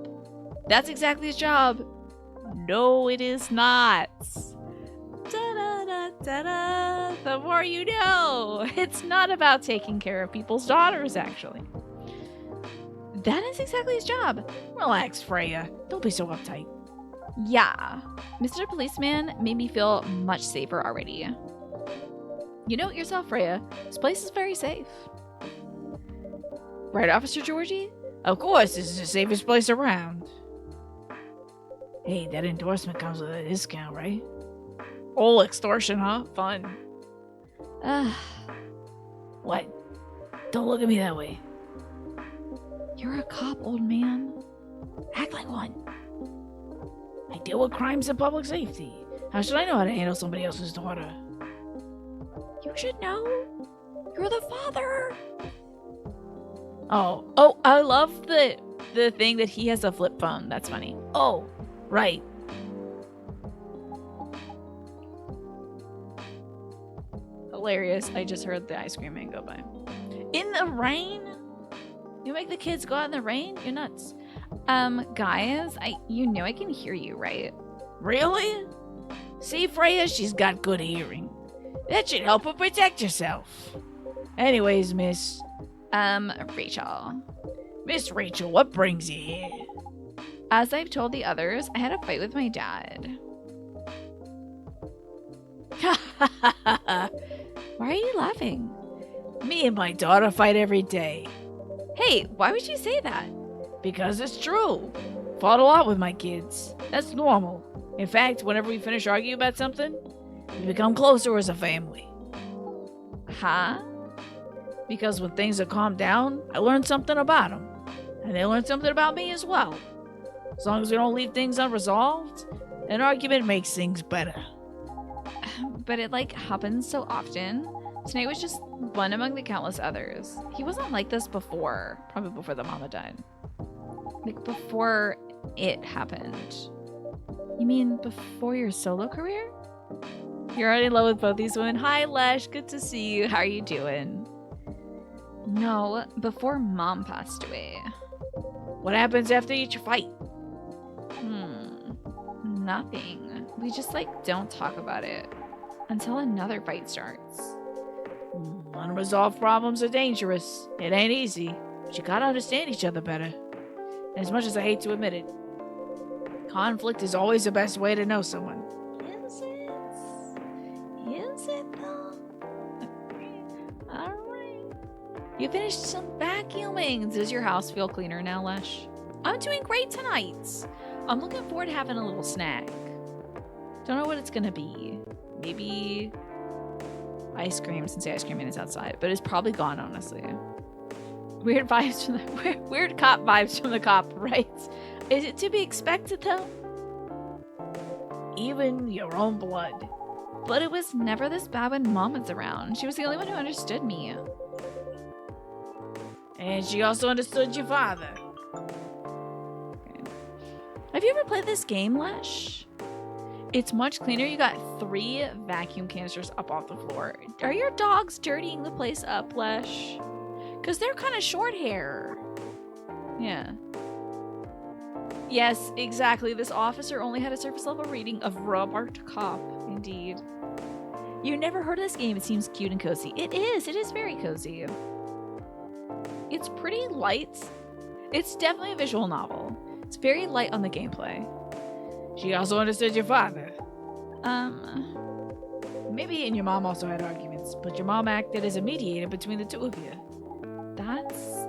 That's exactly his job. No, it is not. Da-da-da-da-da. The more you know. It's not about taking care of people's daughters, actually. That is exactly his job. Relax, Freya. Don't be so uptight. Yeah. Mr. Policeman made me feel much safer already. You know it yourself, Freya. This place is very safe. Right, Officer Georgie? Of course, this is the safest place around. Hey, that endorsement comes with a discount, right? Oh, extortion, huh? Fun. What? Don't look at me that way. You're a cop, old man. Act like one. I deal with crimes and public safety. How should I know how to handle somebody else's daughter? You should know. You're the father. Oh, I love the thing that he has a flip phone. That's funny. Oh, right. Hilarious. I just heard the ice cream man go by. In the rain? You make the kids go out in the rain? You're nuts. Guys, you know I can hear you, right? Really? See, Freya, she's got good hearing. That should help her protect herself. Anyways, miss, Rachel. Miss Rachel, what brings you here? As I've told the others, I had a fight with my dad. Why are you laughing? Me and my daughter fight every day. Hey, why would you say that? Because it's true. Fought a lot with my kids. That's normal. In fact, whenever we finish arguing about something, we become closer as a family. Huh? Because when things are calmed down, I learn something about them. And they learn something about me as well. As long as we don't leave things unresolved, an argument makes things better. But it happens so often. Tonight was just one among the countless others. He wasn't like this before. Probably before the mama died. Before it happened. You mean before your solo career? You're already in love with both these women. Hi, Lesh. Good to see you. How are you doing? No, before Mom passed away. What happens after each fight? Nothing. We just don't talk about it until another fight starts. Unresolved problems are dangerous. It ain't easy, but you gotta understand each other better. And as much as I hate to admit it, conflict is always the best way to know someone. Is it? Is it though? Alright. You finished some vacuuming. Does your house feel cleaner now, Lesh? I'm doing great tonight. I'm looking forward to having a little snack. Don't know what it's gonna be. Maybe ice cream, since the ice cream man is outside, but it's probably gone, honestly. Weird vibes from the weird cop vibes from the cop, right? Is it to be expected though? Even your own blood. But it was never this bad when Mom was around. She was the only one who understood me. And she also understood your father. Have you ever played this game, Lesh? It's much cleaner. You got 3 vacuum canisters up off the floor. Are your dogs dirtying the place up, Lesh? Because they're kind of short hair. Yeah. Yes, exactly. This officer only had a surface level reading of Robert Cop. Indeed. You never heard of this game. It seems cute and cozy. It is. It is very cozy. It's pretty light. It's definitely a visual novel. It's very light on the gameplay. She also understood your father. Maybe And your mom also had arguments, but your mom acted as a mediator between the two of you. That's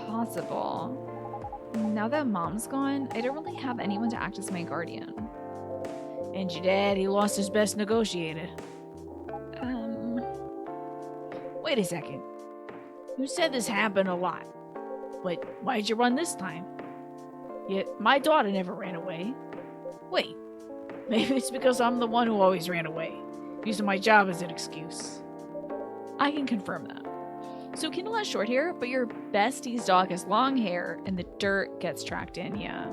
possible. Now that Mom's gone, I don't really have anyone to act as my guardian. And your dad, he lost his best negotiator. Wait a second. You said this happened a lot. But why'd you run this time? Yet my daughter never ran away. Wait, maybe it's because I'm the one who always ran away, using my job as an excuse. I can confirm that. So Kindle has short hair, but your bestie's dog has long hair, and the dirt gets tracked in, yeah.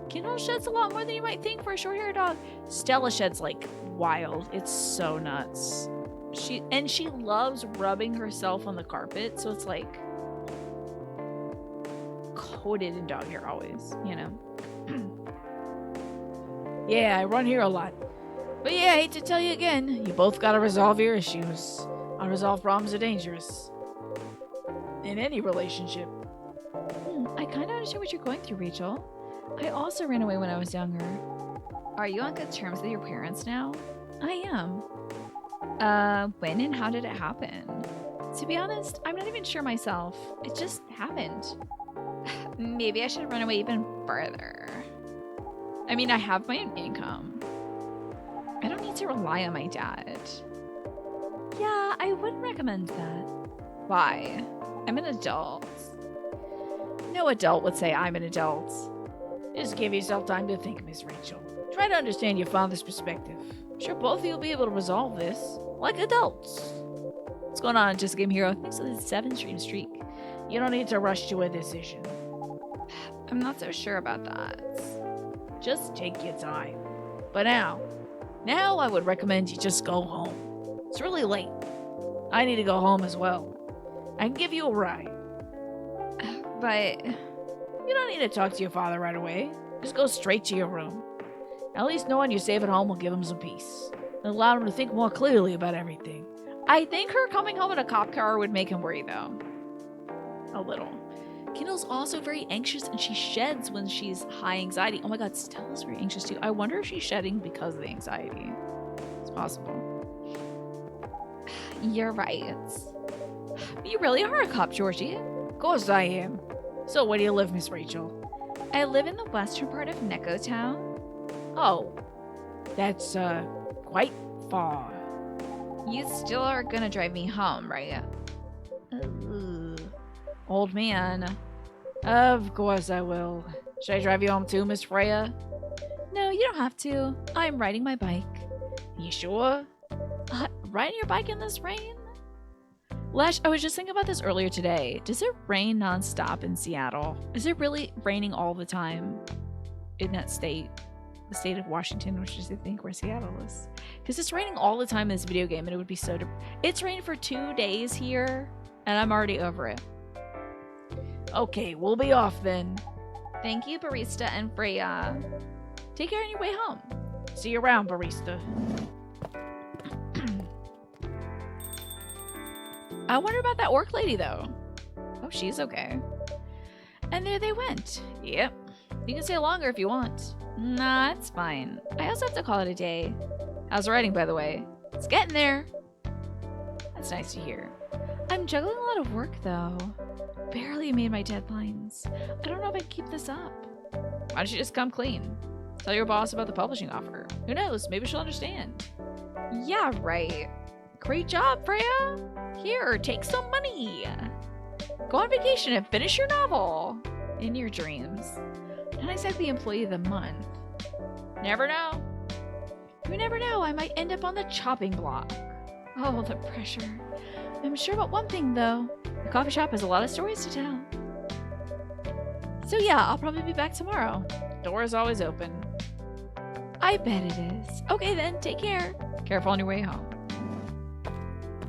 Kindle sheds a lot more than you might think for a short hair dog. Stella sheds wild. It's so nuts. She loves rubbing herself on the carpet, so it's coated in dog hair always, you know. Yeah, I run here a lot. But yeah, I hate to tell you again, you both gotta resolve your issues. Unresolved problems are dangerous. In any relationship. I kind of understand what you're going through, Rachel. I also ran away when I was younger. Are you on good terms with your parents now? I am. When and how did it happen? To be honest, I'm not even sure myself. It just happened. Maybe I should run away even further. I mean, I have my own income. I don't need to rely on my dad. Yeah, I wouldn't recommend that. Why? I'm an adult. No adult would say I'm an adult. Just give yourself time to think, Miss Rachel. Try to understand your father's perspective. Sure, both of you will be able to resolve this, like adults. What's going on, Just Game Hero? Thanks for the 7-stream streak. You don't need to rush to a decision. I'm not so sure about that. Just take your time. But now I would recommend you just go home. It's really late. I need to go home as well. I can give you a ride. But you don't need to talk to your father right away. Just go straight to your room. At least knowing you're safe at home will give him some peace. It'll allow him to think more clearly about everything. I think her coming home in a cop car would make him worry, though. a little. Kindle's also very anxious and she sheds when she's high anxiety. Oh my god, Stella's very anxious too. I wonder if she's shedding because of the anxiety. It's possible. You're right. You really are a cop, Georgie. Of course I am. So where do you live, Miss Rachel? I live in the western part of Neko Town. Oh, that's, quite far. You still are gonna drive me home, right? Ugh. Old man. Of course I will. Should I drive you home too, Miss Freya? No, you don't have to. I'm riding my bike. You sure? Riding your bike in this rain? Lesh, I was just thinking about this earlier today. Does it rain nonstop in Seattle? Is it really raining all the time in that state? The state of Washington, which is, I think, where Seattle is. Because it's raining all the time in this video game, and it would be so... It's rained for 2 days here, and I'm already over it. Okay, we'll be off then. Thank you, Barista and Freya. Take care on your way home. See you around, Barista. I wonder about that orc lady, though. Oh, she's okay. And there they went. Yep. You can stay longer if you want. Nah, it's fine. I also have to call it a day. How's the writing, by the way? It's getting there. That's nice to hear. I'm juggling a lot of work, though. Barely made my deadlines. I don't know if I can keep this up. Why don't you just come clean? Tell your boss about the publishing offer. Who knows? Maybe she'll understand. Yeah, right. Great job, Freya. Here, take some money. Go on vacation and finish your novel. In your dreams. Not exactly employee of the month. Never know. You never know. I might end up on the chopping block. Oh, the pressure. I'm sure about one thing, though. The coffee shop has a lot of stories to tell. So yeah, I'll probably be back tomorrow. Door is always open. I bet it is. Okay then, take care. Careful on your way home.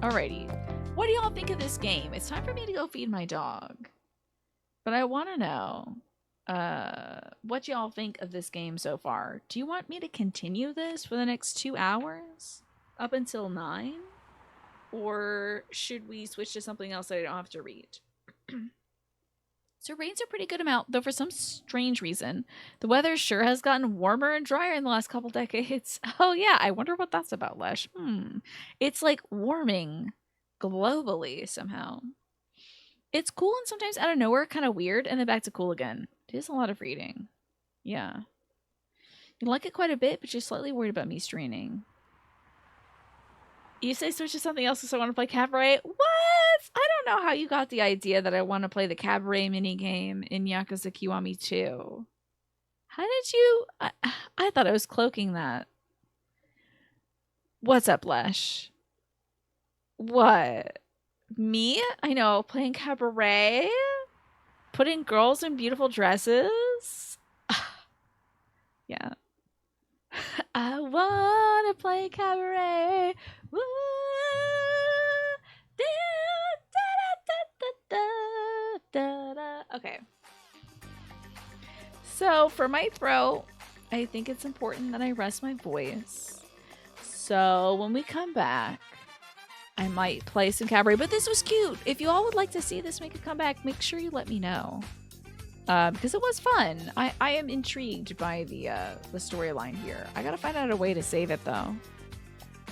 Alrighty. What do y'all think of this game? It's time for me to go feed my dog. But I want to know what y'all think of this game so far. Do you want me to continue this for the next 2 hours? Up until 9? Or should we switch to something else that I don't have to read? So rain's a pretty good amount, though for some strange reason, the weather sure has gotten warmer and drier in the last couple decades. Oh yeah, I wonder what that's about, Lesh. It's like warming globally somehow. It's cool and sometimes out of nowhere kind of weird, and then back to cool again. It is a lot of reading. Yeah. You like it quite a bit, but you're slightly worried about me straining. You say switch to something else because I want to play Cabaret? What? I don't know how you got the idea that I want to play the Cabaret minigame in Yakuza Kiwami 2. How did you... I thought I was cloaking that. What's up, Lesh? What? Me? I know, playing Cabaret? Putting girls in beautiful dresses? Yeah. I wanna play Cabaret. Woo! Okay. So for my throat, I think it's important that I rest my voice. So when we come back, I might play some Cabaret, but this was cute. If you all would like to see this make a comeback, make sure you let me know. Because it was fun. I am intrigued by the storyline here. I gotta find out a way to save it though,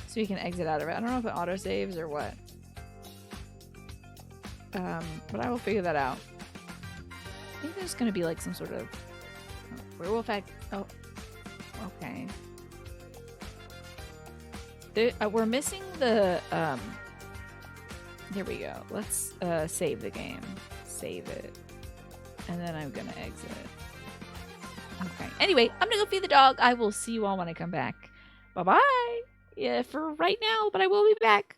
so you can exit out of it. I don't know if it auto saves or what. But I will figure that out. I think there's gonna be like some sort of werewolf act. Oh, okay. We're missing the Here we go. Let's save the game. Save it. And then I'm gonna exit. Okay. Anyway, I'm gonna go feed the dog. I will see you all when I come back. Bye-bye. Yeah, for right now, but I will be back.